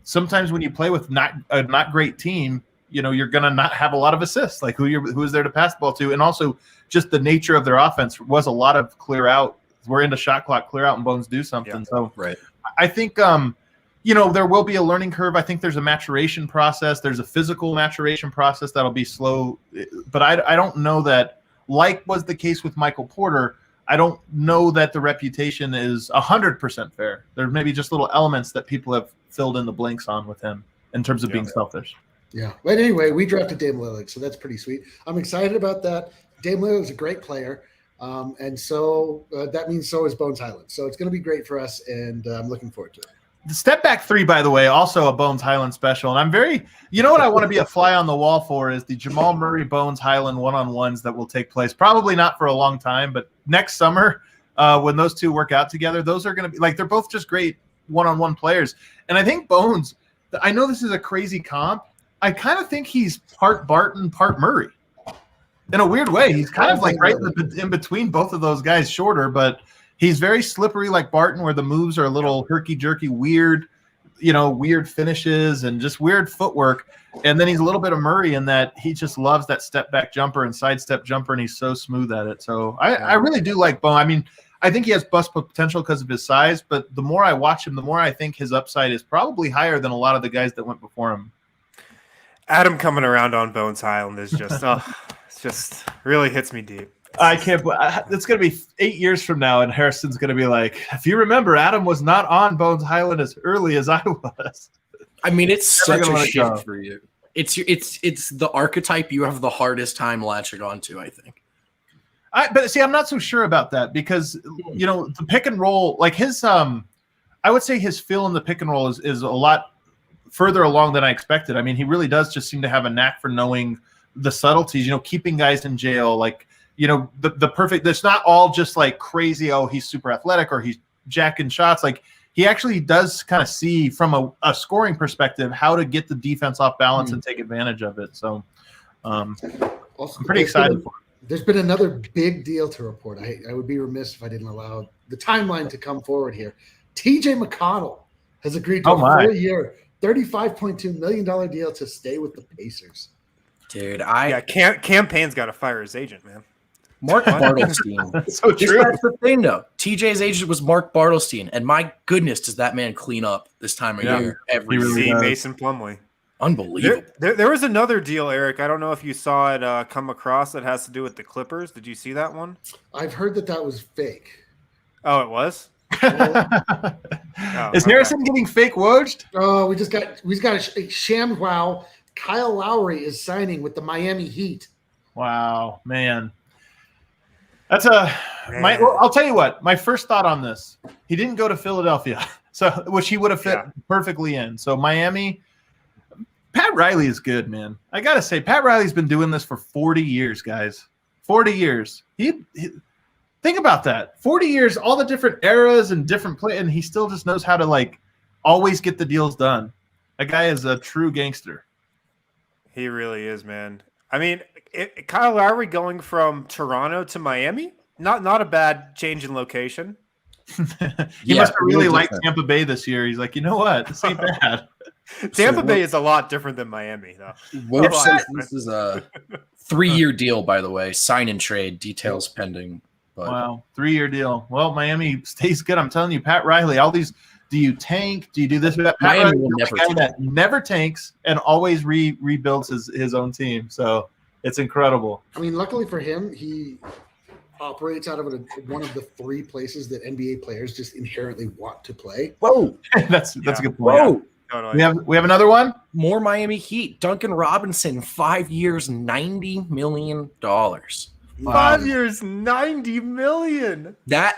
sometimes when you play with a not great team, you're going to not have a lot of assists, like who is there to pass the ball to. And also just the nature of their offense was a lot of clear out. We're into shot clock, clear out, and Bones do something. Yeah, so right. I think, there will be a learning curve. I think there's a maturation process. There's a physical maturation process that'll be slow. But I don't know that, like was the case with Michael Porter, I don't know that the reputation is 100% fair. There's maybe just little elements that people have filled in the blanks on with him in terms of being selfish. Yeah. But anyway, we drafted Dame Lillard, so that's pretty sweet. I'm excited about that. Dame Lillard is a great player. And so that means so is Bones Highland. So it's going to be great for us, and I'm looking forward to it. The step back three, by the way, also a Bones Highland special. And I'm what I want to be a fly on the wall for is the Jamal Murray Bones Highland one-on-ones that will take place. Probably not for a long time, but next summer when those two work out together, those are going to be they're both just great one-on-one players. And I think Bones, I know this is a crazy comp. I kind of think he's part Barton, part Murray. In a weird way, he's kind of right in between both of those guys, shorter, but he's very slippery like Barton, where the moves are a little herky-jerky, weird finishes and just weird footwork. And then he's a little bit of Murray in that he just loves that step-back jumper and sidestep jumper, and he's so smooth at it. So I really do like Bone. I mean, I think he has bust potential because of his size, but the more I watch him, the more I think his upside is probably higher than a lot of the guys that went before him. Adam coming around on Bones Highland is just it's just really hits me deep. I can't. It's going to be 8 years from now, and Harrison's going to be like, if you remember, Adam was not on Bones Highland as early as I was. I mean, it's such a shift go. for you. It's the archetype you have the hardest time latching onto, I think. But see, I'm not so sure about that because the pick and roll, like his, I would say his feel in the pick and roll is a lot further along than I expected. I mean, he really does just seem to have a knack for knowing the subtleties. Keeping guys in jail, like. The perfect, it's not all just like crazy, oh, he's super athletic or he's jacking shots. Like he actually does kind of see from a scoring perspective how to get the defense off balance and take advantage of it. So Also, I'm pretty excited for it. There's been another big deal to report. I would be remiss if I didn't allow the timeline to come forward here. TJ McConnell has agreed to a 4-year, $35.2 million deal to stay with the Pacers. Dude, Campaign's got to fire his agent, man. Mark Bartelstein. So true. That's the thing, though. TJ's agent was Mark Bartelstein, and my goodness, does that man clean up this time of year every year. Mason Plumlee. Unbelievable. There was another deal, Eric. I don't know if you saw it come across that has to do with the Clippers. Did you see that one? I've heard that was fake. Oh, it was? Is Harrison getting fake woged? Oh, we got a sham wow. Kyle Lowry is signing with the Miami Heat. Wow, man. I'll tell you what, my first thought on this, he didn't go to Philadelphia, which he would have fit perfectly in. So Miami, Pat Riley is good, man. I got to say, Pat Riley's been doing this for 40 years, guys. 40 years. He think about that. 40 years, all the different eras and different play, and he still just knows how to always get the deals done. That guy is a true gangster. He really is, man. I mean, Kyle Lowry going from Toronto to Miami, not a bad change in location. He must have really liked Tampa Bay this year. He's like, you know what? This ain't bad. Tampa Bay is a lot different than Miami, though. Vogt says this is a 3-year deal, by the way. Sign and trade, details pending. But. Wow, 3-year deal. Well, Miami stays good. I'm telling you, Pat Riley, all these. Do you tank? Do you do this? Pat Riley will never tanks and always rebuilds his own team. So it's incredible. I mean, luckily for him, he operates out of one of the 3 places that NBA players just inherently want to play. Whoa, that's a good point. Whoa, Totally. We have another one. More Miami Heat. Duncan Robinson, 5 years, $90 million. 5 years, $90 million. That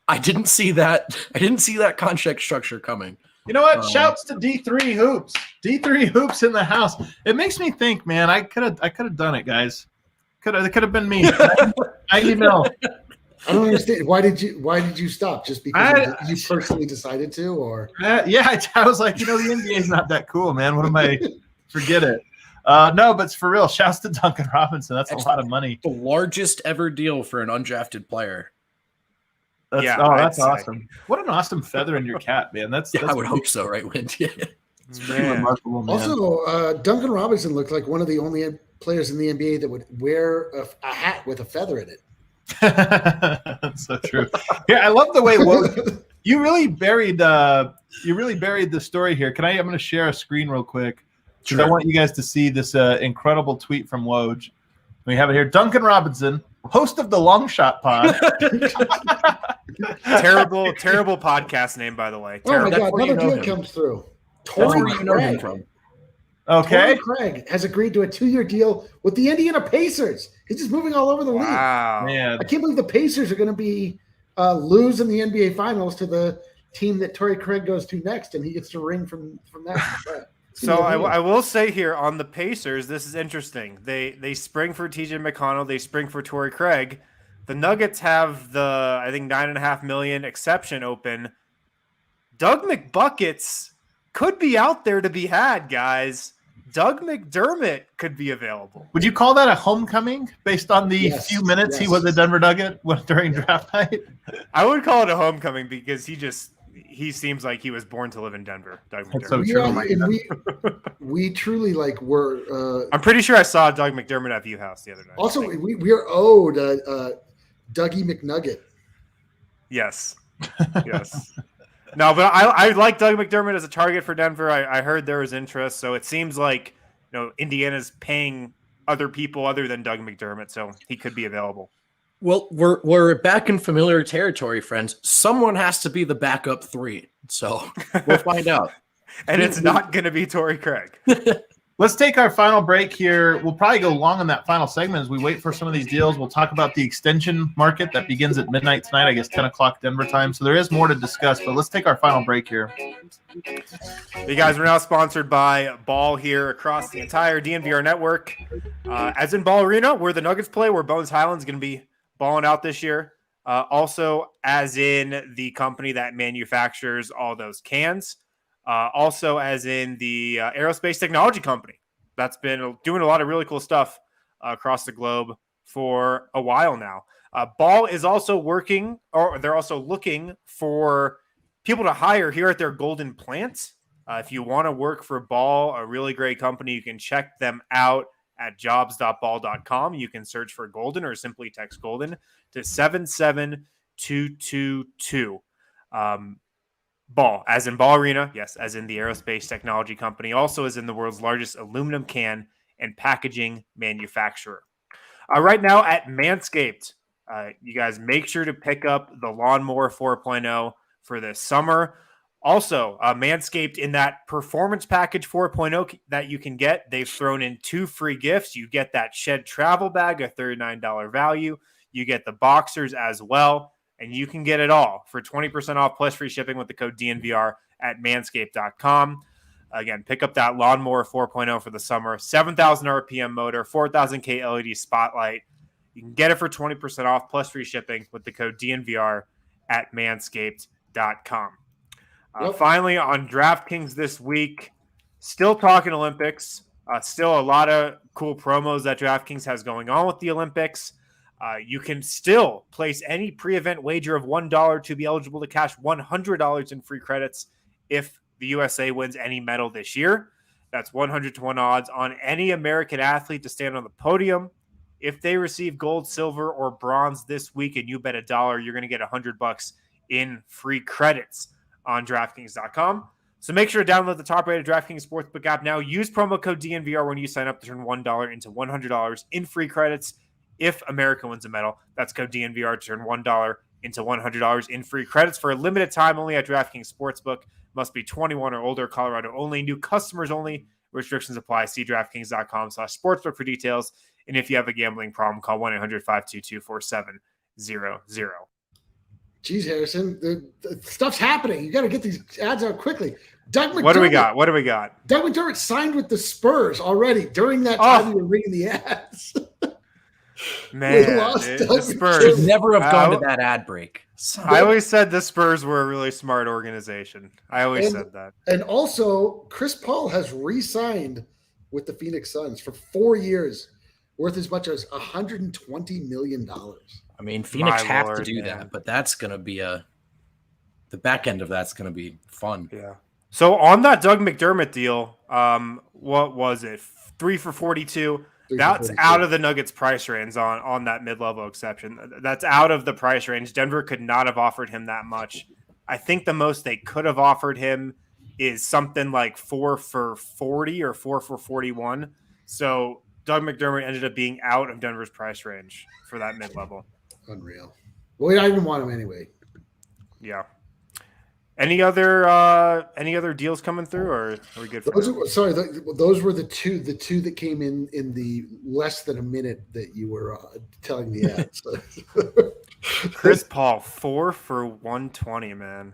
I didn't see that. I didn't see that contract structure coming. You know what? Shouts to D3 Hoops. D3 Hoops in the house. It makes me think, man. I could have done it, guys. It could have been me. 90 mil. I don't understand. Why did you stop? Just because you personally decided to, or yeah, I was like, the NBA is not that cool, man. What am I? Forget it. No, but for real, shouts to Duncan Robinson. That's a lot of money. The largest ever deal for an undrafted player. That's awesome. What an awesome feather in your cap, man. That's I would hope so, right, Wind? It's pretty remarkable, man. Also, Duncan Robinson looked like one of the only players in the NBA that would wear a hat with a feather in it. That's so true. Yeah, I love the way you really buried the story here. I'm going to share a screen real quick because I want you guys to see this incredible tweet from Woj. We have it here. Duncan Robinson, host of the Long Shot Pod. terrible podcast name, by the way. Oh my Terrible. God! Another deal comes through. Torrey Craig. Okay. Torrey Craig has agreed to a 2-year deal with the Indiana Pacers. He's just moving all over the league. Wow. Man. I can't believe the Pacers are going to be losing the NBA Finals to the team that Torrey Craig goes to next, and he gets to ring from that. So I will say here on the Pacers, this is interesting. They spring for TJ McConnell. They spring for Torrey Craig. The Nuggets have the, I think, $9.5 million exception open. Doug McBuckets could be out there to be had, guys. Doug McDermott could be available. Would you call that a homecoming based on the few minutes he was a Denver Nugget during draft night? I would call it a homecoming because he seems like he was born to live in Denver. Doug McDermott. So true. And we truly were. I'm pretty sure I saw Doug McDermott at View House the other night. Also, we are owed Dougie McNugget. Yes. Yes. No, but I like Doug McDermott as a target for Denver. I heard there was interest, so it seems like Indiana's paying other people other than Doug McDermott, so he could be available. Well, we're back in familiar territory, friends. Someone has to be the backup 3, so we'll find out. And it's not going to be Torrey Craig. Let's take our final break here. We'll probably go long on that final segment as we wait for some of these deals. We'll talk about the extension market that begins at midnight tonight, I guess 10 o'clock Denver time. So there is more to discuss, but let's take our final break here. You guys, we're now sponsored by Ball here across the entire DNVR network. As in Ball Arena, where the Nuggets play, where Bones Highland's going to be balling out this year. Also, as in the company that manufactures all those cans. Also, as in the aerospace technology company that's been doing a lot of really cool stuff across the globe for a while now. Ball is also working, or they're also looking for people to hire here at their Golden plant. If you want to work for Ball, a really great company, you can check them out at jobs.ball.com. You can search for Golden or simply text Golden to 77222. Ball, as in Ball Arena, yes, as in the aerospace technology company, also as in the world's largest aluminum can and packaging manufacturer. Right now at Manscaped, you guys make sure to pick up the Lawnmower 4.0 for this summer. Also, Manscaped in that Performance Package 4.0 that you can get, they've thrown in 2 free gifts. You get that Shed travel bag, a $39 value. You get the boxers as well. And you can get it all for 20% off plus free shipping with the code DNVR at manscaped.com. Again, pick up that Lawnmower 4.0 for the summer. 7,000 RPM motor, 4,000K LED spotlight. You can get it for 20% off plus free shipping with the code DNVR at manscaped.com. Finally, on DraftKings this week, still talking Olympics. Still a lot of cool promos that DraftKings has going on with the Olympics. You can still place any pre-event wager of $1 to be eligible to cash $100 in free credits if the USA wins any medal this year. That's 100-1 odds on any American athlete to stand on the podium. If they receive gold, silver, or bronze this week and you bet $1, you're going to get $100 in free credits on DraftKings.com. So make sure to download the top-rated DraftKings Sportsbook app now. Use promo code DNVR when you sign up to turn $1 into $100 in free credits. If America wins a medal, that's code DNVR to turn $1 into $100 in free credits for a limited time only at DraftKings Sportsbook. Must be 21 or older. Colorado only. New customers only. Restrictions apply. See DraftKings.com/sportsbook for details. And if you have a gambling problem, call 1-800-522-4700. Jeez, Harrison, the stuff's happening. You got to get these ads out quickly. What do we got? Doug McDermott signed with the Spurs already during that time you were reading the ads. Man, the Spurs should never have gone to that ad break. I always said the Spurs were a really smart organization. I always said that. And also, Chris Paul has re-signed with the Phoenix Suns for 4 years, worth as much as $120 million. I mean, Phoenix have to do that, but that's going to be the back end of that's going to be fun. Yeah. So on that Doug McDermott deal, what was it? 3 for 42. That's out of the Nuggets price range on that mid-level exception. That's out of the price range. Denver could not have offered him that much. I think the most they could have offered him is something like 4 for 40 or 4 for 41. So Doug McDermott ended up being out of Denver's price range for that mid-level. Unreal. Well, I didn't want him anyway. Yeah. Any other deals coming through, or are we good for those were the two that came in the less than a minute that you were telling the ads. Chris Paul, 4 for 120, man.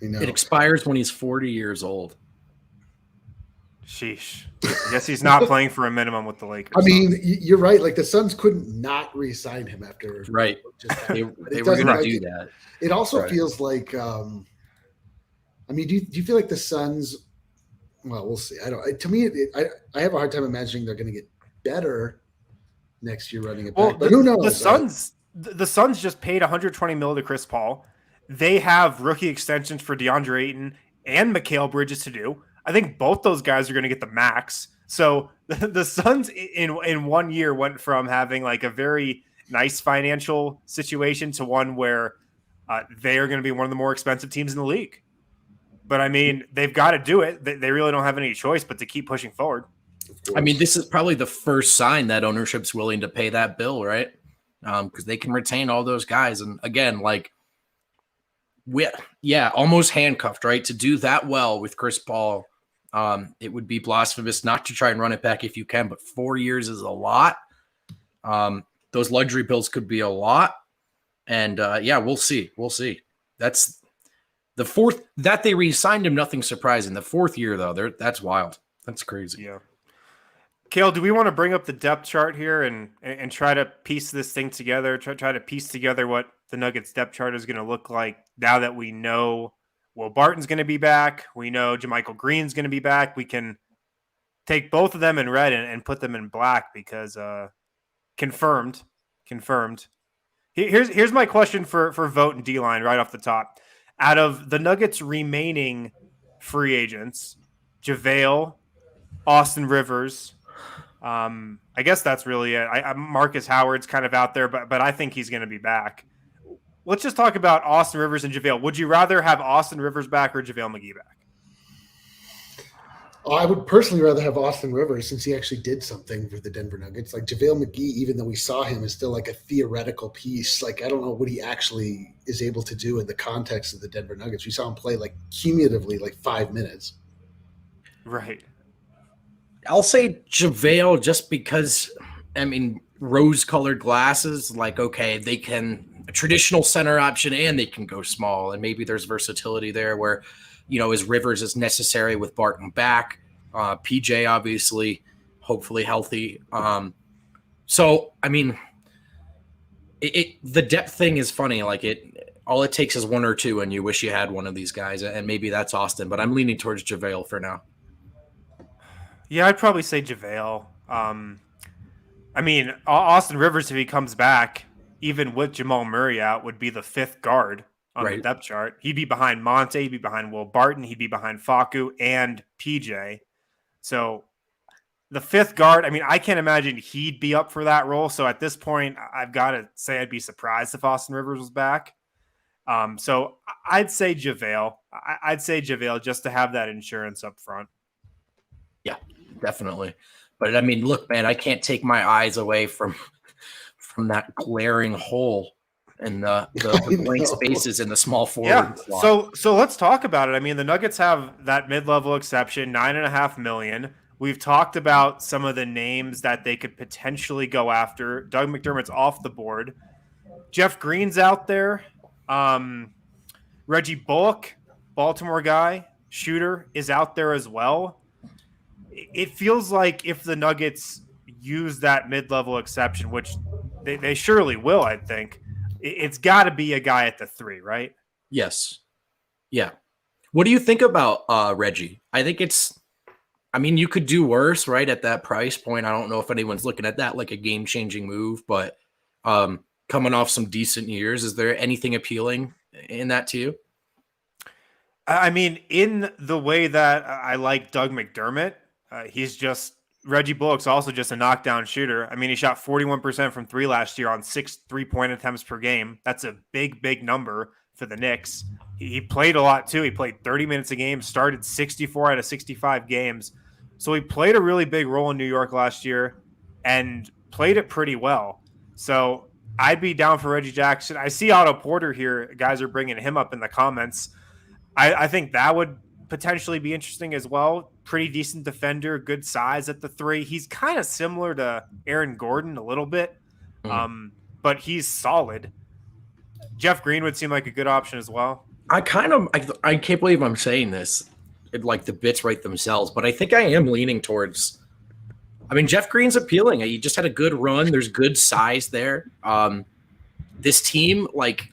It expires when he's 40 years old. Sheesh. I guess he's not playing for a minimum with the Lakers. I mean, you're right. Like the Suns couldn't not re-sign him after. Right. They were going to do that. It also feels like, I mean, do you feel like the Suns? Well, we'll see. To me, I have a hard time imagining they're going to get better next year running it back. But who knows? The Suns just paid $120 million to Chris Paul. They have rookie extensions for DeAndre Ayton and Mikal Bridges to do. I think both those guys are going to get the max. So the Suns in 1 year went from having like a very nice financial situation to one where they are going to be one of the more expensive teams in the league. But I mean, they've got to do it. They really don't have any choice but to keep pushing forward. I mean, this is probably the first sign that ownership's willing to pay that bill, right? Because they can retain all those guys. And again, like, almost handcuffed, right? To do that well with Chris Paul, it would be blasphemous not to try and run it back if you can, but 4 years is a lot. Those luxury bills could be a lot. And we'll see. That's the fourth that they re-signed him. Nothing surprising. The fourth year, though, that's wild. That's crazy. Yeah. Kale, do we want to bring up the depth chart here and try to piece this thing together? Try to piece together what the Nuggets depth chart is going to look like now that we know Will Barton's going to be back. We know JaMychal Green's going to be back. We can take both of them in red and put them in black because confirmed. Here's my question for Vogt and D-Line right off the top. Out of the Nuggets' remaining free agents, JaVale, Austin Rivers, I guess that's really it. Marcus Howard's kind of out there, but I think he's going to be back. Let's just talk about Austin Rivers and JaVale. Would you rather have Austin Rivers back or JaVale McGee back? I would personally rather have Austin Rivers since he actually did something for the Denver Nuggets. Like JaVale McGee, even though we saw him, is still like a theoretical piece. Like I don't know what he actually is able to do in the context of the Denver Nuggets. We saw him play like cumulatively like 5 minutes. Right. I'll say JaVale just because, I mean, rose-colored glasses, like, okay, they can – a traditional center option and they can go small, and maybe there's versatility there where, you know, as Rivers is necessary with Barton back, PJ obviously, hopefully healthy. So, I mean, the depth thing is funny. Like all it takes is one or two and you wish you had one of these guys, and maybe that's Austin, but I'm leaning towards JaVale for now. Yeah, I'd probably say JaVale. I mean, Austin Rivers, if he comes back, even with Jamal Murray out, would be the fifth guard on the depth chart. He'd be behind Monte, he'd be behind Will Barton, he'd be behind Facu and PJ. So the fifth guard, I mean, I can't imagine he'd be up for that role. So at this point, I've got to say I'd be surprised if Austin Rivers was back. So I'd say JaVale. I'd say JaVale just to have that insurance up front. Yeah, definitely. But I mean, look, man, I can't take my eyes away from that glaring hole and the blank spaces in the small forward. Yeah. slot. So let's talk about it. I mean, the Nuggets have that mid-level exception, $9.5 million. We've talked about some of the names that they could potentially go after. Doug McDermott's off the board. Jeff Green's out there. Reggie Bullock, Baltimore guy, shooter, is out there as well. It feels like if the Nuggets use that mid-level exception, which they surely will, I think, it's got to be a guy at the 3, right? Yes. Yeah. What do you think about Reggie? I think you could do worse, right, at that price point. I don't know if anyone's looking at that like a game-changing move, but coming off some decent years, is there anything appealing in that to you? I mean, in the way that I like Doug McDermott, Reggie Bullock's also just a knockdown shooter. I mean, he shot 41% from 3 last year on 6 3-point attempts per game. That's a big, big number for the Knicks. He played a lot too. He played 30 minutes a game, started 64 out of 65 games. So he played a really big role in New York last year and played it pretty well. So I'd be down for Reggie Jackson. I see Otto Porter here. Guys are bringing him up in the comments. I think that would potentially be interesting as well. Pretty decent defender, good size at the 3. He's kind of similar to Aaron Gordon a little bit, but he's solid. Jeff Green would seem like a good option as well. I can't believe I'm saying this. Like the bits write themselves, but I think I am leaning towards. I mean, Jeff Green's appealing. He just had a good run. There's good size there. This team, like,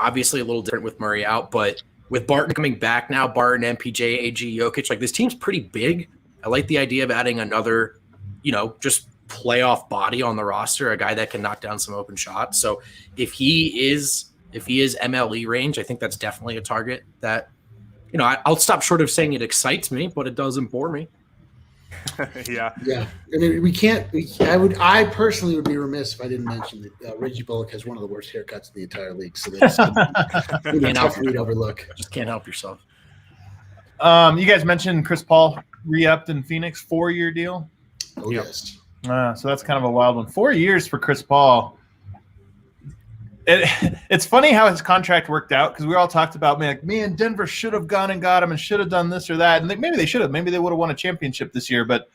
obviously a little different with Murray out, but with Barton coming back now, Barton, MPJ, AG, Jokic, like this team's pretty big. I like the idea of adding another, just playoff body on the roster, a guy that can knock down some open shots. So if he is MLE range, I think that's definitely a target that, I'll stop short of saying it excites me, but it doesn't bore me. Yeah. I mean, we can't. I personally would be remiss if I didn't mention that Reggie Bullock has one of the worst haircuts in the entire league. So that's tough for me to overlook. Just can't help yourself. You guys mentioned Chris Paul re-upped in Phoenix, 4-year deal. Oh yes. So that's kind of a wild one. 4 years for Chris Paul. It's funny how his contract worked out because we all talked about, man, Denver should have gone and got him and should have done this or that. And maybe they should have. Maybe they would have won a championship this year. But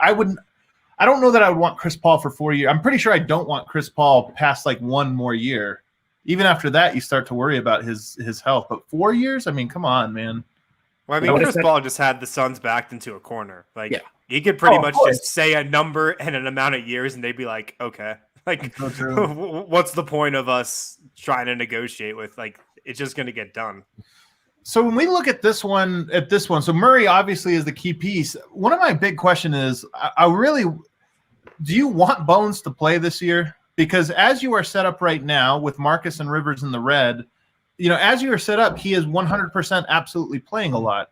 I don't know that I would want Chris Paul for 4 years. I'm pretty sure I don't want Chris Paul past like 1 more year. Even after that, you start to worry about his health. But 4 years? I mean, come on, man. Well, I mean, Chris Paul just had the Suns backed into a corner. Like, he could pretty much just say a number and an amount of years, and they'd be like, okay. Like, what's the point of us trying to negotiate with? Like, it's just going to get done. So when we look at this one, so Murray obviously is the key piece. One of my big question is, do you want Bones to play this year? Because as you are set up right now with Marcus and Rivers in the red, as you are set up, he is 100% absolutely playing a lot.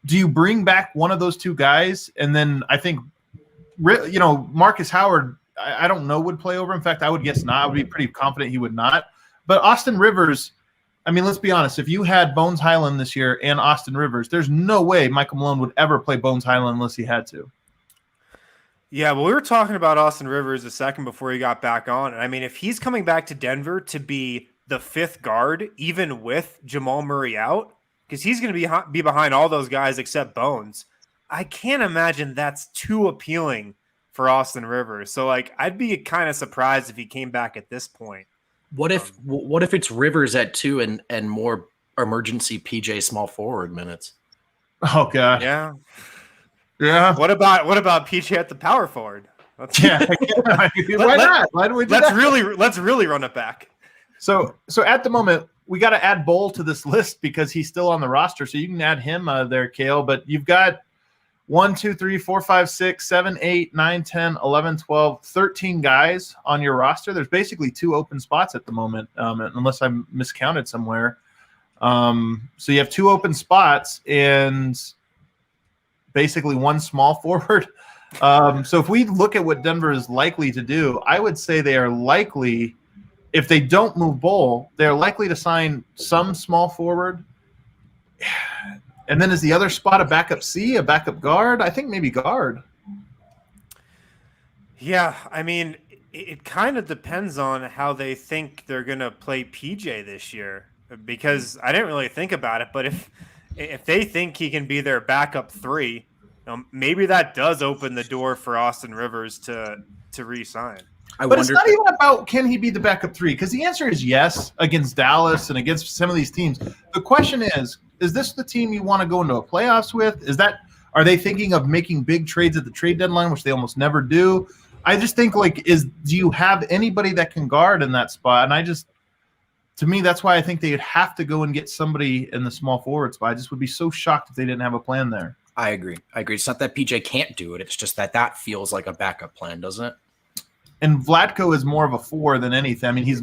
Do you bring back one of those 2 guys? And then I think, Marcus Howard, I don't know, would play over. In fact, I would guess not. I would be pretty confident he would not. But Austin Rivers, I mean, let's be honest. If you had Bones Highland this year and Austin Rivers, there's no way Michael Malone would ever play Bones Highland unless he had to. Yeah, well, we were talking about Austin Rivers a second before he got back on. And I mean, if he's coming back to Denver to be the 5th guard, even with Jamal Murray out, because he's going to be behind all those guys except Bones, I can't imagine that's too appealing for Austin Rivers. So like, I'd be kind of surprised if he came back at this point. What if it's Rivers at 2 and more emergency PJ small forward minutes? Oh god. Yeah. What about PJ at the power forward? Why not? Why do we do that? Let's really run it back. So at the moment we got to add Bol to this list because he's still on the roster. So you can add him there, Kale, but you've got 1, 2, 3, 4, 5, 6, 7, 8, 9, 10, 11, 12, 13 guys on your roster. There's basically 2 open spots at the moment, unless I'm miscounted somewhere. So you have 2 open spots and basically 1 small forward. So if we look at what Denver is likely to do, I would say they are likely, if they don't move Bol, they're likely to sign some small forward. And then is the other spot a backup C, a backup guard? I think maybe guard. Yeah, I mean, It kind of depends on how they think they're going to play PJ this year, because I didn't really think about it. But if they think he can be their backup 3, maybe that does open the door for Austin Rivers to re-sign. But it's not even about can he be the backup 3, because the answer is yes against Dallas and against some of these teams. The question is this the team you want to go into a playoffs with? Are they thinking of making big trades at the trade deadline, which they almost never do? I just think do you have anybody that can guard in that spot? And to me, that's why I think they'd have to go and get somebody in the small forward spot. I just would be so shocked if they didn't have a plan there. I agree. It's not that PJ can't do it. It's just that feels like a backup plan, doesn't it? And Vlatko is more of a 4 than anything. I mean, he's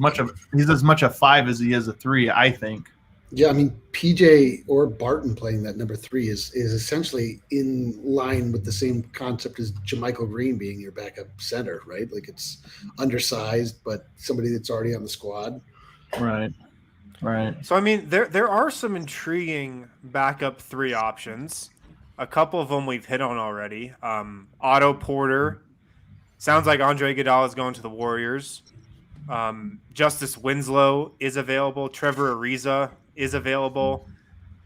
as much a 5 as he is a 3, I think. Yeah, I mean, PJ or Barton playing that number 3 is essentially in line with the same concept as JaMychal Green being your backup center, right? Like, it's undersized, but somebody that's already on the squad. Right. So, I mean, there are some intriguing backup 3 options. A couple of them we've hit on already. Otto Porter. Sounds like Andre Iguodala is going to the Warriors. Justice Winslow is available. Trevor Ariza is available.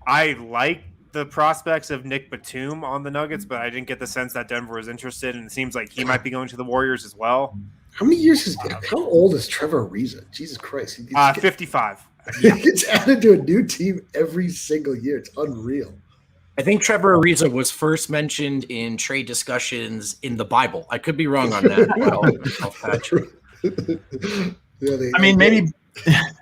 I like the prospects of Nick Batum on the Nuggets, but I didn't get the sense that Denver was interested, and it seems like he might be going to the Warriors as well. How many years how old is Trevor Ariza? Jesus Christ. 55. He gets added to a new team every single year. It's unreal. I think Trevor Ariza was first mentioned in trade discussions in the Bible. I could be wrong on that. I mean,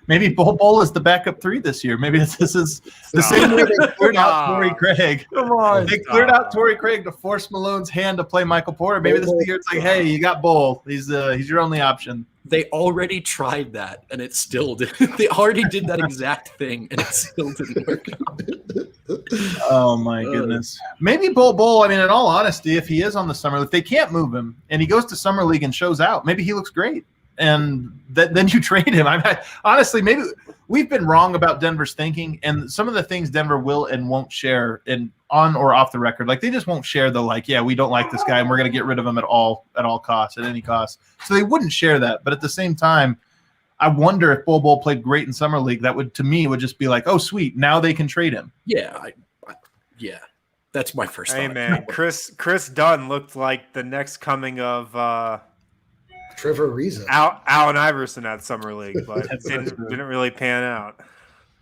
maybe Bol is the backup 3 this year. Maybe this is the same way they cleared out Torrey Craig. Come on. They cleared out Torrey Craig to force Malone's hand to play Michael Porter. Maybe this is the year it's like, hey, you got Bol. He's your only option. They already tried that, and it still didn't. They already did that exact thing, and it still didn't work out. Oh, my goodness. Maybe Bol, I mean, in all honesty, if he is on the summer, if they can't move him and he goes to summer league and shows out, maybe he looks great. And then you trade him. Honestly, maybe we've been wrong about Denver's thinking, and some of the things Denver will and won't share on or off the record. Like, they just won't share we don't like this guy and we're going to get rid of him at all costs, at any cost. So they wouldn't share that. But at the same time, I wonder if Bol played great in summer league. That would, to me, would just be like, oh, sweet, now they can trade him. Yeah, yeah, that's my first thought. Hey, man, Chris Dunn looked like the next coming of Trevor Ariza. Allen Iverson at summer league, but it didn't really pan out.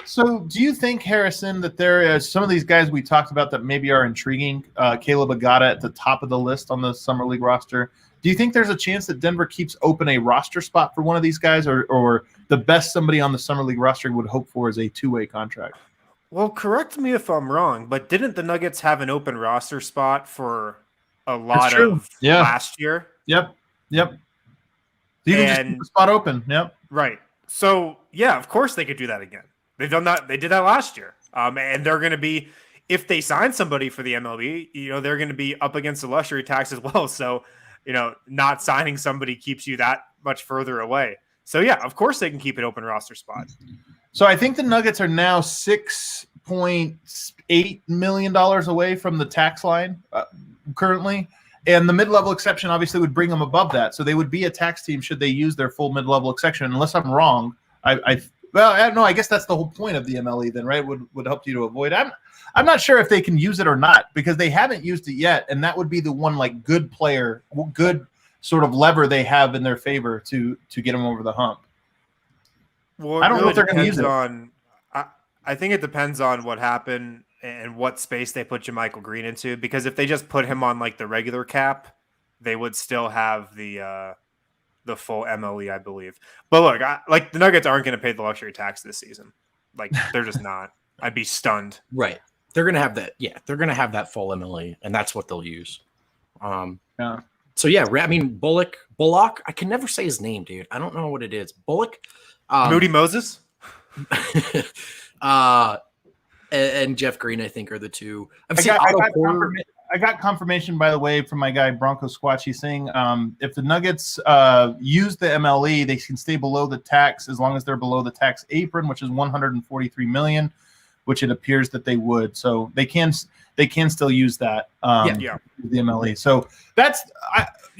So do you think, Harrison, that there is some of these guys we talked about that maybe are intriguing, Caleb Agata at the top of the list on the summer league roster? Do you think there's a chance that Denver keeps open a roster spot for one of these guys, or the best somebody on the summer league roster would hope for is a 2-way contract? Well, correct me if I'm wrong, but didn't the Nuggets have an open roster spot for a lot of last year? Yep. You can just keep the spot open. Yep. Right. So, yeah, of course they could do that again. They've done that. They did that last year. And they're going to be, if they sign somebody for the MLB, they're going to be up against the luxury tax as well. So, not signing somebody keeps you that much further away. So, yeah, of course they can keep an open roster spot. So I think the Nuggets are now $6.8 million away from the tax line currently. And the mid-level exception obviously would bring them above that. So they would be a tax team should they use their full mid-level exception. Unless I'm wrong, I don't know. I guess that's the whole point of the MLE then, right? Would help you to avoid. I'm not sure if they can use it or not because they haven't used it yet. And that would be the one good player, good sort of lever they have in their favor to get them over the hump. Well, I don't know if they're going to use it. I think it depends on what happened and what space they put JaMychal Green into, because if they just put him on the regular cap, they would still have the full MLE, I believe. But look, the Nuggets aren't going to pay the luxury tax this season. They're just not. I'd be stunned. Right. They're going to have that. Yeah, they're going to have that full MLE, and that's what they'll use. Yeah. So yeah, I mean Bullock. I can never say his name, dude. I don't know what it is. Bullock. Moody Moses. And Jeff Green, I think, are the two. I got confirmation, by the way, from my guy Bronco Squatch. He's saying if the Nuggets use the MLE, they can stay below the tax as long as they're below the tax apron, which is $143 million. which it appears that they would. So they can still use that. The MLE. So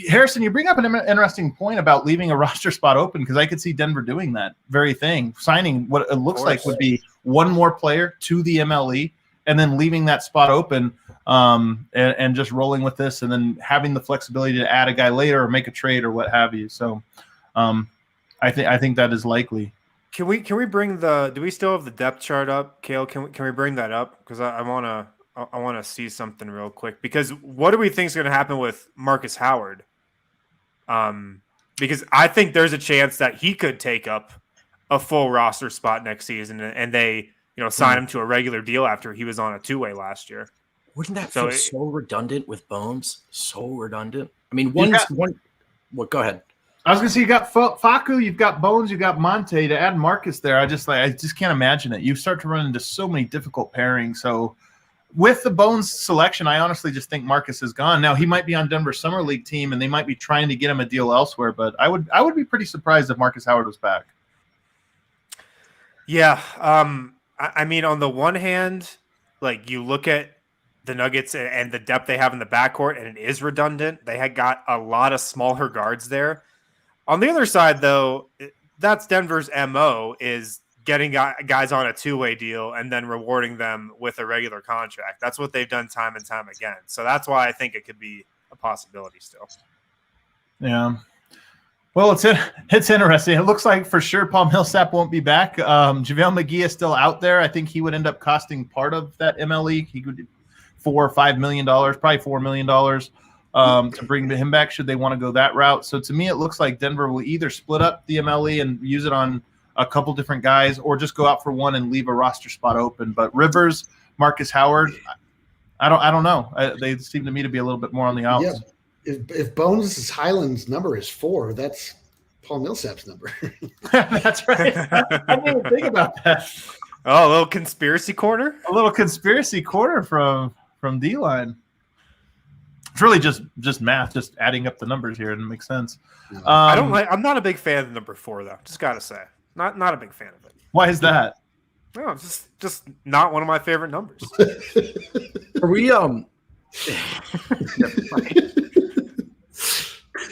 Harrison, you bring up an interesting point about leaving a roster spot open, because I could see Denver doing that very thing, signing what it looks like would be one more player to the MLE, and then leaving that spot open, and just rolling with this, and then having the flexibility to add a guy later or make a trade or what have you. So I think that is likely. Can we bring do we still have the depth chart up, Kale? Can we bring that up? Because I want to see something real quick, because what do we think is going to happen with Marcus Howard? Because I think there's a chance that he could take up a full roster spot next season, and they sign him to a regular deal after he was on a two-way last year. Wouldn't that feel so redundant with Bones? So redundant. I mean, go ahead. I was going to say, you got Facu, you've got Bones, you've got Monte. To add Marcus there, I just can't imagine it. You start to run into so many difficult pairings. So with the Bones selection, I honestly just think Marcus is gone. Now, he might be on Denver's Summer League team, and they might be trying to get him a deal elsewhere, but I would be pretty surprised if Marcus Howard was back. Yeah. I mean, on the one hand, like, you look at the Nuggets and the depth they have in the backcourt, and it is redundant. They had got a lot of smaller guards there. On the other side, though, that's Denver's MO, is getting guys on a two-way deal and then rewarding them with a regular contract. That's what they've done time and time again. So that's why I think it could be a possibility still. Yeah. Well, it's interesting. It looks like for sure Paul Millsap won't be back. JaVale McGee is still out there. I think he would end up costing part of that MLE. He could $4 or $5 million, probably $4 million. To bring him back, should they want to go that route. So to me, it looks like Denver will either split up the MLE and use it on a couple different guys, or just go out for one and leave a roster spot open. But Rivers, Marcus Howard, I don't know. They seem to me to be a little bit more on the outs. Yeah. If Bones' Highland's number is 4, that's Paul Millsap's number. That's right. I didn't even think about that. Oh, a little conspiracy corner? A little conspiracy corner from D-Line. It's really just math, just adding up the numbers here, and it makes sense. I'm not a big fan of number 4, though. Just gotta say, not a big fan of it. Why is that? No, it's just not one of my favorite numbers. Are we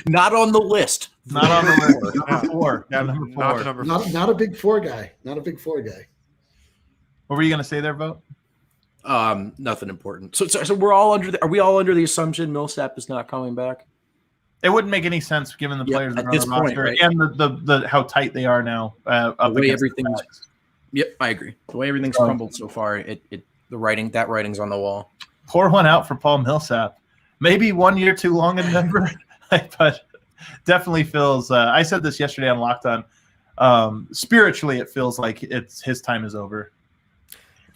not on the list? Not on the list. Number 4. Yeah, number 4. Not the number 4. Not a big 4 guy. Not a big 4 guy. What were you gonna say there, Vogt? Nothing important. So we're all are we all under the assumption Millsap is not coming back? It wouldn't make any sense given the players that are on the roster, right? And the how tight they are now. The way everything's. Yep, I agree. The way everything's crumbled so far, that writing's on the wall. Pour one out for Paul Millsap. Maybe 1 year too long in Denver, but definitely feels. I said this yesterday on Locked On. Spiritually, it feels like his time is over.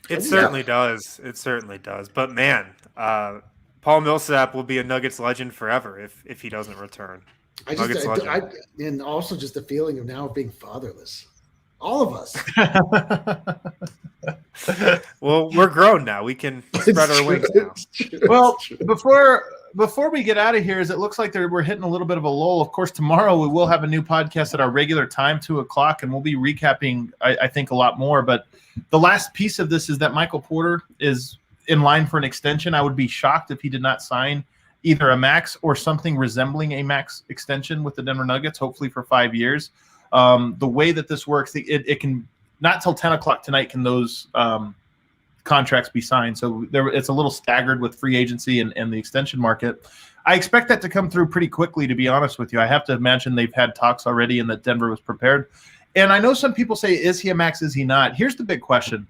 It certainly does. It certainly does. But man, Paul Millsap will be a Nuggets legend forever if he doesn't return. And also just the feeling of now being fatherless. All of us. Well, we're grown now. We can spread our wings now. Well, before we get out of here, it looks like we're hitting a little bit of a lull. Of course, tomorrow we will have a new podcast at our regular time, 2:00, and we'll be recapping, I think, a lot more. But the last piece of this is that Michael Porter is in line for an extension. I would be shocked if he did not sign either a max or something resembling a max extension with the Denver Nuggets, hopefully for 5 years. The way that this works, it can not till 10:00 tonight can those contracts be signed. So it's a little staggered with free agency and the extension market. I expect that to come through pretty quickly, to be honest with you. I have to imagine they've had talks already and that Denver was prepared. And I know some people say, is he a max? Is he not? Here's the big question.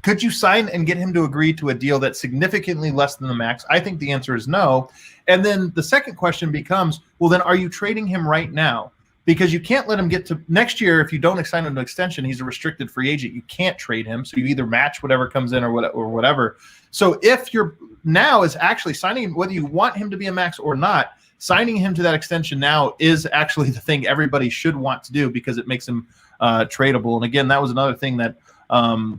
Could you sign and get him to agree to a deal that's significantly less than the max? I think the answer is no. And then the second question becomes, well, then are you trading him right now? Because you can't let him get to next year. If you don't sign him to an extension, he's a restricted free agent. You can't trade him. So you either match whatever comes in or whatever. So if you're now is actually signing him, whether you want him to be a max or not, signing him to that extension now is actually the thing everybody should want to do because it makes him tradable. And again, that was another thing that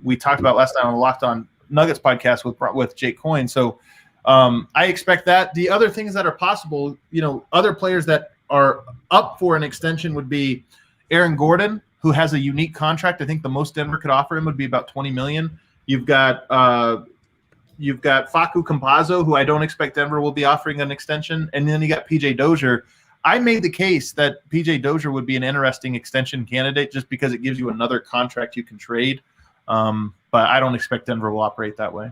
we talked about last time on the Locked On Nuggets podcast with Jake Coyne. So I expect that. The other things that are possible, other players that are up for an extension would be Aaron Gordon, who has a unique contract. I think the most Denver could offer him would be about $20 million. You've got Facu Campazzo, who I don't expect Denver will be offering an extension, and then you got PJ Dozier. I made the case that PJ Dozier would be an interesting extension candidate just because it gives you another contract you can trade. But I don't expect Denver will operate that way.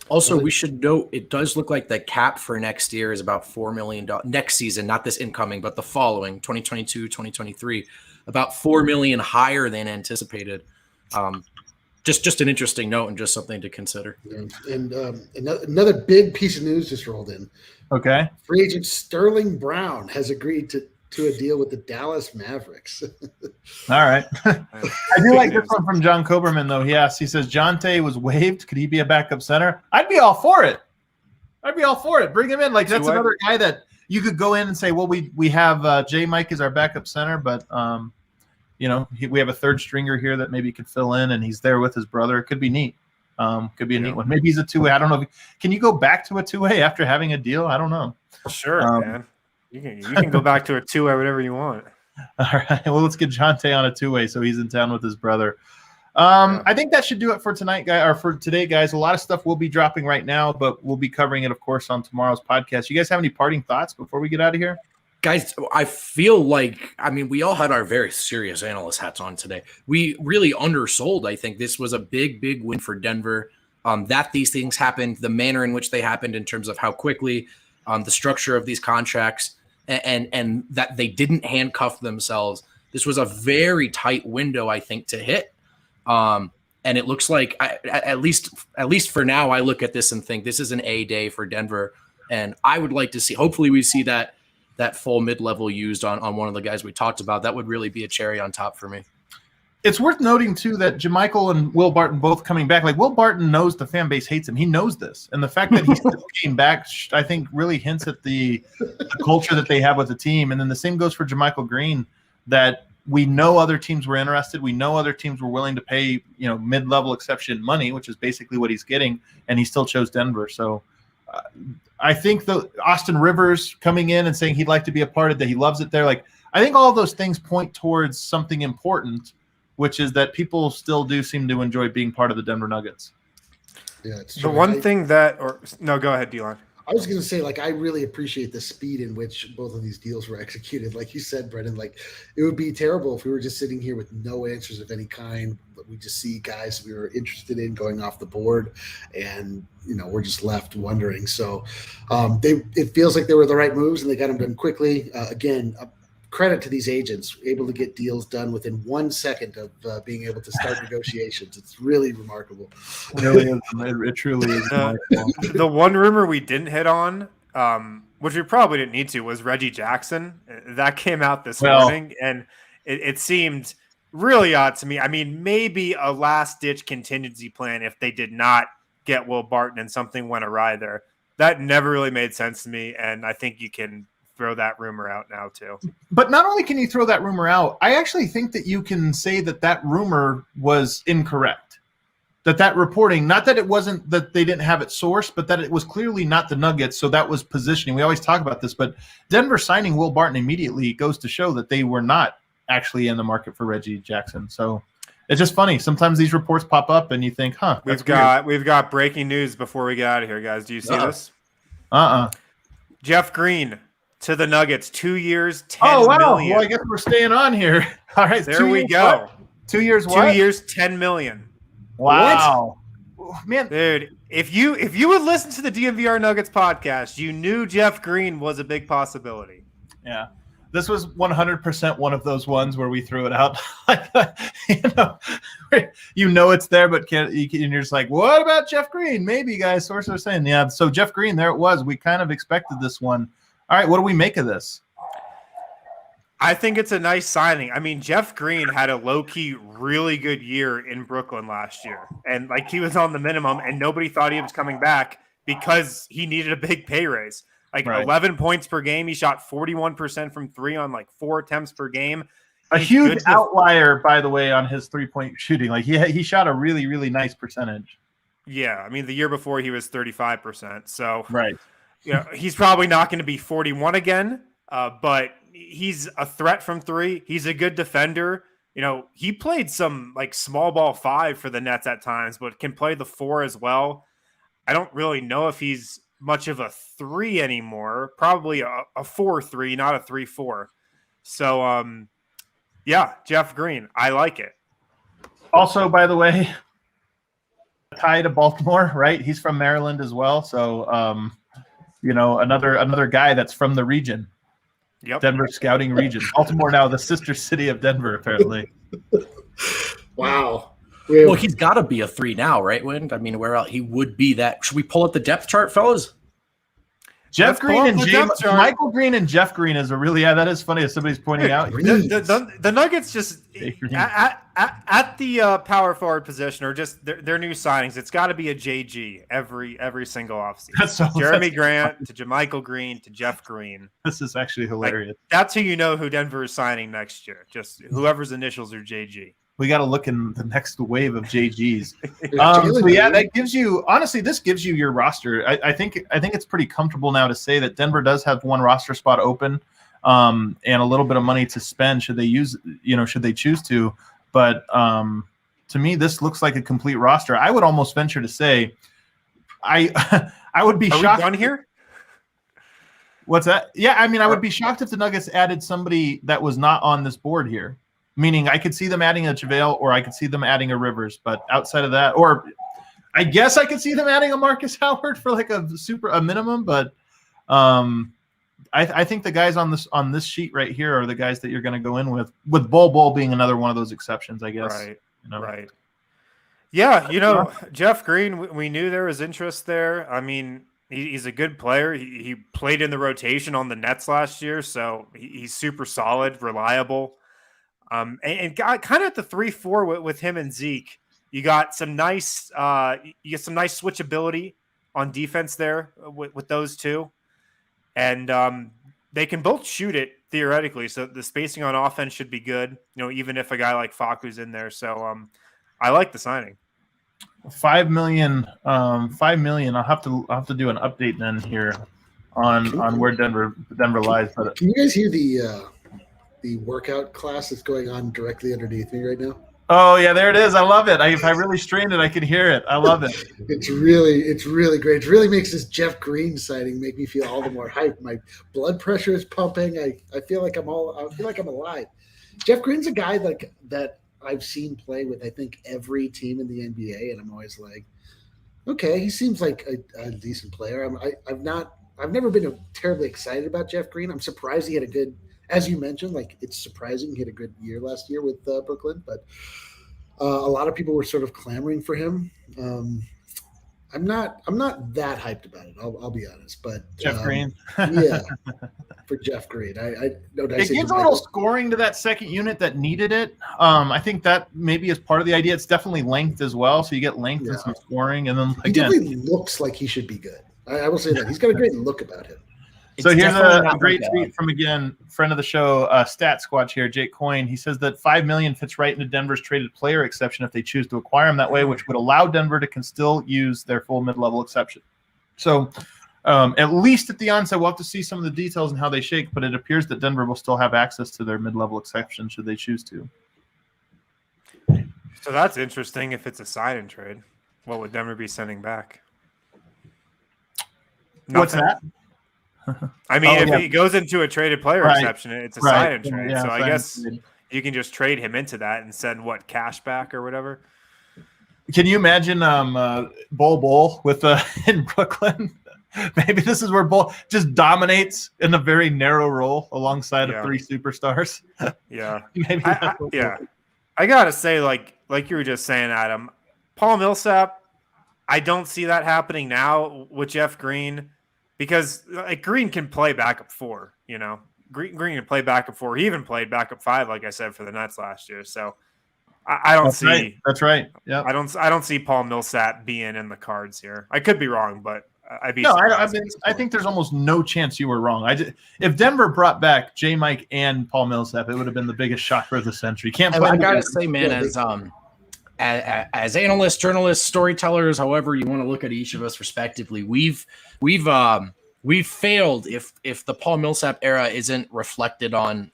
Also, we should note it does look like the cap for next year is about $4 million next season, not this incoming, but the following 2022, 2023, about $4 million higher than anticipated. Just an interesting note and just something to consider. And another big piece of news just rolled in. Okay. Free agent Sterling Brown has agreed to a deal with the Dallas Mavericks. All right. I do like this one from John Koberman, though. He says, Jonte was waived. Could he be a backup center? I'd be all for it. Bring him in. Like, that's another guy that you could go in and say, well, we have J-Mike as our backup center, but, we have a third stringer here that maybe could fill in, and he's there with his brother. It could be neat. Could be a neat one. Maybe he's a two-way. I don't know. Can you go back to a two-way after having a deal? I don't know. Sure, man. You can go back to a two-way whenever you want. All right. Well, let's get Jonte on a two-way so he's in town with his brother. I think that should do it for tonight, for today, guys. A lot of stuff will be dropping right now, but we'll be covering it, of course, on tomorrow's podcast. You guys have any parting thoughts before we get out of here? Guys, I feel like, we all had our very serious analyst hats on today. We really undersold. I think this was a big, big win for Denver. That these things happened, the manner in which they happened in terms of how quickly, the structure of these contracts, and that they didn't handcuff themselves. This was a very tight window, I think, to hit. And it looks like, at least for now, I look at this and think this is an A day for Denver. And I would like to see, hopefully we see that full mid-level used on one of the guys we talked about. That would really be a cherry on top for me. It's worth noting, too, that JaMychal and Will Barton both coming back. Like, Will Barton knows the fan base hates him. He knows this. And the fact that he still came back, I think, really hints at the culture that they have with the team. And then the same goes for JaMychal Green, that we know other teams were interested. We know other teams were willing to pay, mid-level exception money, which is basically what he's getting. And he still chose Denver. So I think the Austin Rivers coming in and saying he'd like to be a part of that, he loves it there. Like, I think all those things point towards something important, which is that people still do seem to enjoy being part of the Denver Nuggets. Yeah, it's The true. one thing that, no, go ahead, Delon. I was going to say, I really appreciate the speed in which both of these deals were executed. Like you said, Brendan, it would be terrible if we were just sitting here with no answers of any kind, but we just see guys we were interested in going off the board, and we're just left wondering. So it feels like they were the right moves, and they got them done quickly. Again, credit to these agents, able to get deals done within 1 second of being able to start negotiations. It's really remarkable. It really is. It truly is. The one rumor we didn't hit on, which we probably didn't need to, was Reggie Jackson. That came out this morning, and it seemed really odd to me. Maybe a last-ditch contingency plan if they did not get Will Barton and something went awry there. That never really made sense to me, and I think you can throw that rumor out now too. But not only can you throw that rumor out, I actually think that you can say that rumor was incorrect. That reporting, not that it wasn't that they didn't have it sourced, but that it was clearly not the Nuggets. So that was positioning. We always talk about this, but Denver signing Will Barton immediately goes to show that they were not actually in the market for Reggie Jackson. So it's just funny. Sometimes these reports pop up and you think, we've got breaking news before we get out of here, guys. Do you see this? Jeff Green to the Nuggets, 2 years, $10 million. Well, I guess we're staying on here. All right, there we go. What? 2 years what? 2 years, $10 million. Wow. Man, dude, if you would listen to the DNVR Nuggets podcast, you knew Jeff Green was a big possibility. Yeah. This was 100% one of those ones where we threw it out. It's there, but you're just like, what about Jeff Green? Maybe, guys. Sources are saying, yeah. So Jeff Green, there it was. We kind of expected this one. All right, what do we make of this? I think it's a nice signing. Jeff Green had a low-key really good year in Brooklyn last year. And he was on the minimum, and nobody thought he was coming back because he needed a big pay raise. 11 points per game. He shot 41% from three on 4 attempts per game. A huge outlier, by the way, on his three-point shooting. He shot a really, really nice percentage. Yeah, the year before he was 35%. So right. He's probably not going to be 41 again, but he's a threat from three. He's a good defender. he played some like small ball 5 for the Nets at times, but can play the 4 as well. I don't really know if he's much of a 3 anymore. Probably a 4-3, not a 3-4. So, yeah, Jeff Green, I like it. Also, by the way, tie to Baltimore, right? He's from Maryland as well. So, another guy that's from the region. Yep. Denver scouting region. Baltimore now the sister city of Denver, apparently. Wow. Well, he's got to be a 3 now, right, Wind? I mean, where else he would be that? Should we pull up the depth chart, fellas? Jeff Green and Michael Green and Jeff Green is that is funny as somebody's pointing out. The Nuggets just at the power forward position or just their new signings. It's got to be a JG every single offseason. Jeremy Grant to JaMychal Green to Jeff Green. This is actually hilarious. That's who who Denver is signing next year. Just whoever's initials are JG. We got to look in the next wave of JGs. That gives you this gives you your roster. I think it's pretty comfortable now to say that Denver does have one roster spot open, and a little bit of money to spend should they choose to. But to me, this looks like a complete roster. I would almost venture to say, I would be shocked. Are we done here? What's that? Yeah, I mean, I would be shocked if the Nuggets added somebody that was not on this board here. Meaning I could see them adding a JaVale or I could see them adding a Rivers. But outside of that, or I guess I could see them adding a Marcus Howard for like a minimum. But I think the guys on this sheet right here are the guys that you're going to go in with Bol being another one of those exceptions, I guess. Right. Right. Yeah, Jeff Green, we knew there was interest there. I mean, he's a good player. He played in the rotation on the Nets last year, so he's super solid, reliable. And got kind of at the 3-4 with him and Zeke. You got some nice switchability on defense there with those two, and they can both shoot it theoretically. So the spacing on offense should be good. Even if a guy like Facu's in there. So I like the signing. $5 million. $5 million. I'll have to do an update then here on where Denver lies. But can you guys hear the workout class that's going on directly underneath me right now? Oh yeah, there it is. I love it. If I really strained it, I could hear it. I love it. It's really great. It really makes this Jeff Green sighting make me feel all the more hyped. My blood pressure is pumping. I feel like I'm alive. Jeff Green's a guy that I've seen play with I think every team in the NBA, and I'm always like, okay, he seems like a decent player. I've never been terribly excited about Jeff Green. I'm surprised he had a good. As you mentioned, it's surprising he had a good year last year with Brooklyn, but a lot of people were sort of clamoring for him. I'm not that hyped about it. I'll be honest, but Jeff Green, yeah, for Jeff Green, it gives a little scoring to that second unit that needed it. I think that maybe is part of the idea. It's definitely length as well, so you get length and some scoring, and then he definitely looks like he should be good. I will say that he's got a great look about him. So here's a great tweet from, again, friend of the show, Stat Squatch here, Jake Coyne. He says that $5 million fits right into Denver's traded player exception if they choose to acquire him that way, which would allow Denver to still use their full mid-level exception. So at least at the onset, we'll have to see some of the details and how they shake, but it appears that Denver will still have access to their mid-level exception should they choose to. So that's interesting. If it's a sign and trade, what would Denver be sending back? What's that? I mean, if he goes into a traded player exception, it's a sign-in trade. So I guess you can just trade him into that and send cash back or whatever. Can you imagine Bol with in Brooklyn? Maybe this is where Bol just dominates in a very narrow role alongside of 3 superstars. Yeah, I gotta say, like you were just saying, Adam, Paul Millsap. I don't see that happening now with Jeff Green. Because Green can play backup 4, Green can play backup 4. He even played backup 5, like I said, for the Nets last year. So I don't see. Right. That's right. Yeah. I don't see Paul Millsap being in the cards here. I could be wrong, but I'd be. No, I think there's almost no chance you were wrong. If Denver brought back JaMychal and Paul Millsap, it would have been the biggest shocker of the century. I gotta say, man, as analysts, journalists, storytellers, however you want to look at each of us respectively, we've failed if the Paul Millsap era isn't reflected on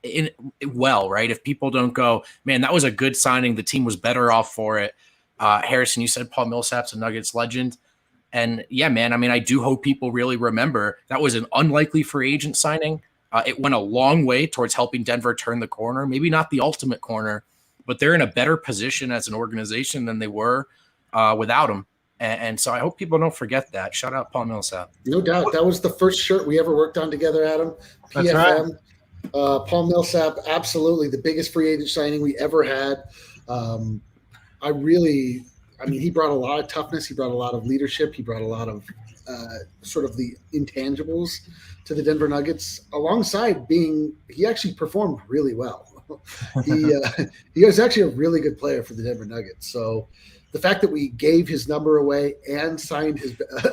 right? If people don't go, man, that was a good signing. The team was better off for it. Harrison, you said Paul Millsap's a Nuggets legend. And yeah, man, I mean, I do hope people really remember that was an unlikely free agent signing. It went a long way towards helping Denver turn the corner. Maybe not the ultimate corner, but they're in a better position as an organization than they were without him. And so I hope people don't forget that. Shout out Paul Millsap. No doubt. That was the first shirt we ever worked on together, Adam. That's PFM. right. Paul Millsap, absolutely the biggest free agent signing we ever had. He brought a lot of toughness. He brought a lot of leadership. He brought a lot of sort of the intangibles to the Denver Nuggets, alongside he actually performed really well. He was actually a really good player for the Denver Nuggets. So the fact that we gave his number away and signed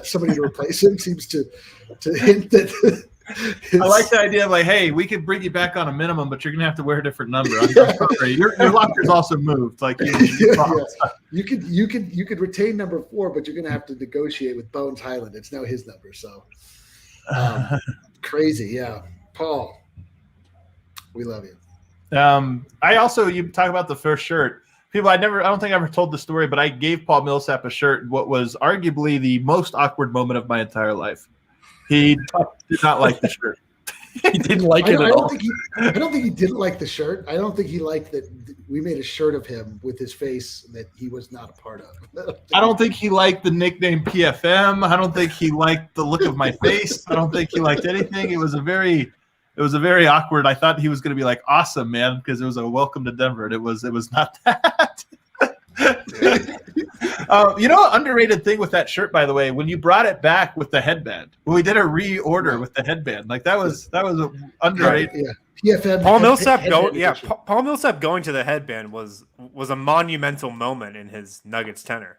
somebody to replace him seems to hint that. I like the idea of hey, we could bring you back on a minimum, but you're gonna have to wear a different number. I'm sorry. Your locker's also moved. You could retain number 4, but you're gonna have to negotiate with Bones Highland. It's now his number. So crazy, yeah. Paul, we love you. You talk about the first shirt. People, I don't think I ever told the story, but I gave Paul Millsap a shirt. What was arguably the most awkward moment of my entire life. He did not like the shirt. He didn't like it at all. I don't think he didn't like the shirt. I don't think he liked that we made a shirt of him with his face that he was not a part of. I don't think he liked the nickname PFM. I don't think he liked the look of my face. I don't think he liked anything. It was a very awkward. I thought he was going to be awesome, man, because it was a welcome to Denver, and it was not that. Underrated thing with that shirt, by the way, when you brought it back with the headband, when we did a reorder with the headband, that was underrated. Yeah. PFM. Paul Millsap going to the headband was a monumental moment in his Nuggets tenure.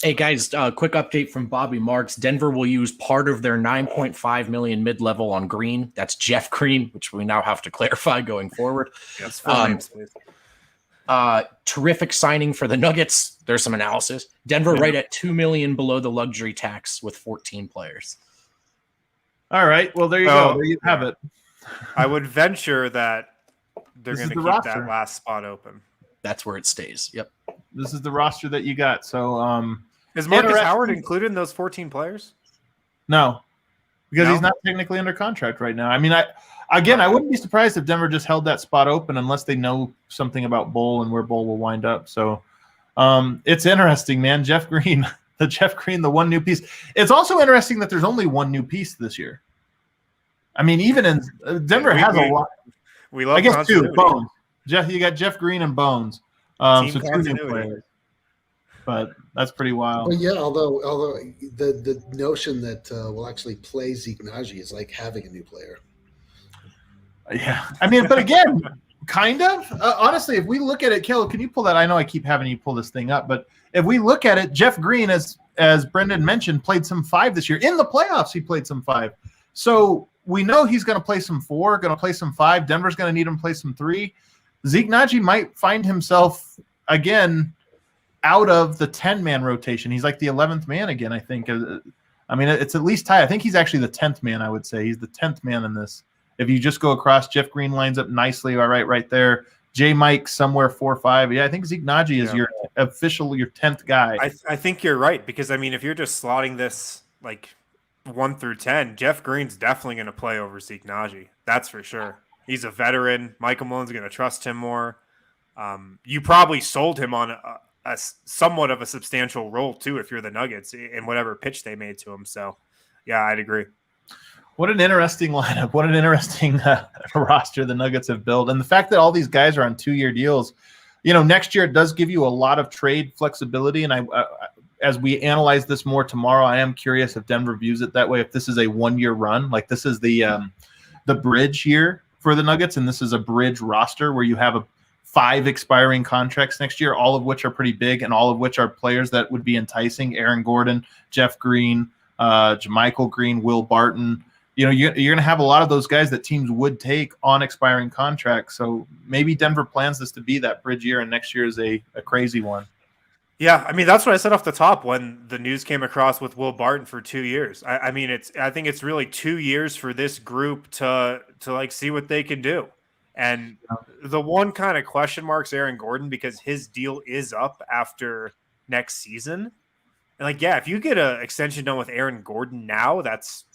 Hey guys, quick update from Bobby Marks. Denver will use part of their $9.5 million mid-level on Green. That's Jeff Green, which we now have to clarify going forward. Yes, full names, please. Terrific signing for the Nuggets. There's some analysis. Denver right at $2 million below the luxury tax with 14 players. All right. Well, there you go. There you have it. I would venture that they're going to keep roster. that last spot open. That's where it stays. Yep. This is the roster that you got. So, is Marcus Howard included in those 14 players? No, because he's not technically under contract right now. I mean, I wouldn't be surprised if Denver just held that spot open unless they know something about Bol and where Bol will wind up. So it's interesting, man. Jeff Green, the one new piece. It's also interesting that there's only one new piece this year. I mean, even in Denver has a lot. We love, I guess, two Bones. You got Jeff Green and Bones. So two new players. But that's pretty wild. Well, yeah, although the notion that we'll actually play Zeke Naji is like having a new player. Yeah, I mean, but again, kind of. Honestly, if we look at it, Kill, can you pull that? I know I keep having you pull this thing up, but if we look at it, Jeff Green, as Brendan mentioned, played some 5 this year. In the playoffs, he played some 5. So we know he's going to play some 4, going to play some 5. Denver's going to need him to play some 3. Zeke Naji might find himself, again, out of the 10-man rotation. He's like the 11th man again, I think. I mean, it's at least tied. I think he's actually the 10th man, I would say. He's the 10th man in this. If you just go across, Jeff Green lines up nicely, all right there. JaMychal somewhere 4 or 5. Yeah, I think Zeke Naji is your 10th guy. I think you're right, because, I mean, if you're just slotting this 1 through 10, Jeff Green's definitely going to play over Zeke Naji. That's for sure. He's a veteran. Michael Malone's going to trust him more. You probably sold him on a somewhat of a substantial role, too, if you're the Nuggets, in whatever pitch they made to him. So, yeah, I'd agree. What an interesting lineup. What an interesting roster the Nuggets have built. And the fact that all these guys are on 2-year deals, next year it does give you a lot of trade flexibility. And as we analyze this more tomorrow, I am curious if Denver views it that way, if this is a 1-year run. Like this is the bridge year for the Nuggets, and this is a bridge roster where you have 5 expiring contracts next year, all of which are pretty big and all of which are players that would be enticing. Aaron Gordon, Jeff Green, JaMychal Green, Will Barton. You're going to have a lot of those guys that teams would take on expiring contracts. So maybe Denver plans this to be that bridge year, and next year is a crazy one. Yeah, I mean, that's what I said off the top when the news came across with Will Barton for 2 years. I think it's really 2 years for this group to see what they can do. And the one kind of question marks Aaron Gordon, because his deal is up after next season. And like, yeah, if you get an extension done with Aaron Gordon now, that's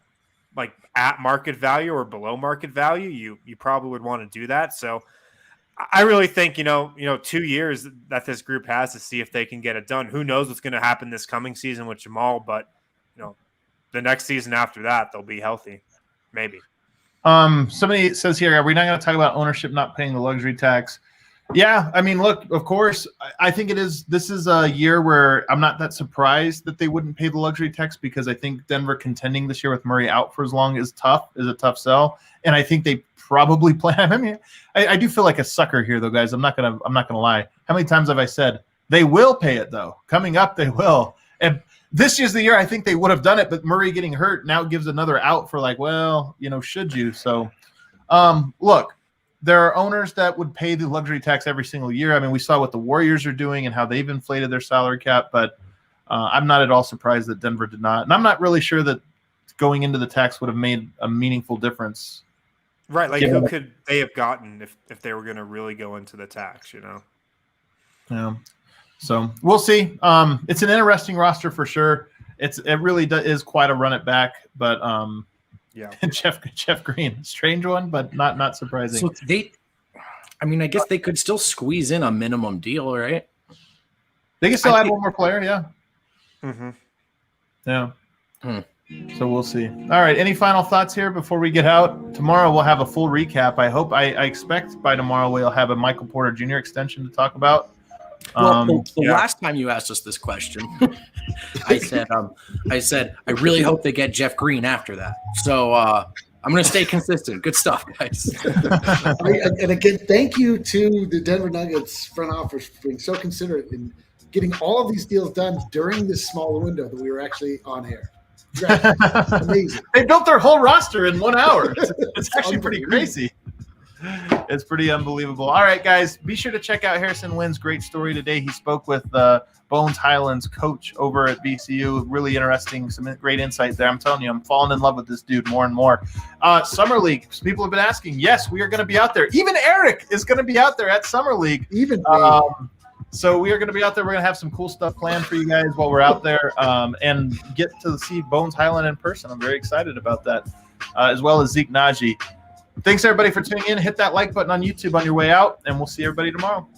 like at market value or below market value, you probably would want to do that. So I really think, 2 years that this group has to see if they can get it done. Who knows what's going to happen this coming season with JaMychal, but the next season after that, they'll be healthy. Maybe. Somebody says here, are we not going to talk about ownership not paying the luxury tax? Yeah, I mean, look, of course, I think this is a year where I'm not that surprised that they wouldn't pay the luxury tax, because I think Denver contending this year with Murray out for as long is a tough sell. And I think they probably plan. I mean, I do feel like a sucker here though, guys. I'm not gonna lie. How many times have I said they will pay it though? Coming up, they will. And this year's the year I think they would have done it, but Murray getting hurt now gives another out for like, well, should you? So look, there are owners that would pay the luxury tax every single year. I mean, we saw what the Warriors are doing and how they've inflated their salary cap, but I'm not at all surprised that Denver did not. And I'm not really sure that going into the tax would have made a meaningful difference. Right. Like, who could they have gotten if they were going to really go into the tax, Yeah. So we'll see. It's an interesting roster for sure. It really is quite a run it back, but yeah. Jeff Green, strange one, but not surprising. So I guess they could still squeeze in a minimum deal, right? They can still add one more player, yeah. Mm-hmm. Yeah. So we'll see. All right. Any final thoughts here before we get out? Tomorrow we'll have a full recap. I expect by tomorrow we'll have a Michael Porter Jr. extension to talk about. Well, the last time you asked us this question, I said I really hope they get Jeff Green after that. So I'm going to stay consistent. Good stuff, guys. And again, thank you to the Denver Nuggets front office for being so considerate in getting all of these deals done during this small window that we were actually on air. Amazing. They built their whole roster in 1 hour. It's actually pretty crazy. It's pretty unbelievable. All right, guys, be sure to check out Harrison Wynn's great story today. He spoke with Bones Highland's coach over at VCU. Really interesting, some great insight there. I'm telling you, I'm falling in love with this dude more and more. Summer League, people have been asking. Yes, we are going to be out there. Even Eric is going to be out there at Summer League. So we are going to be out there. We're going to have some cool stuff planned for you guys while we're out there and get to see Bones Highland in person. I'm very excited about that, as well as Zeke Naji. Thanks, everybody, for tuning in. Hit that like button on YouTube on your way out, and we'll see everybody tomorrow.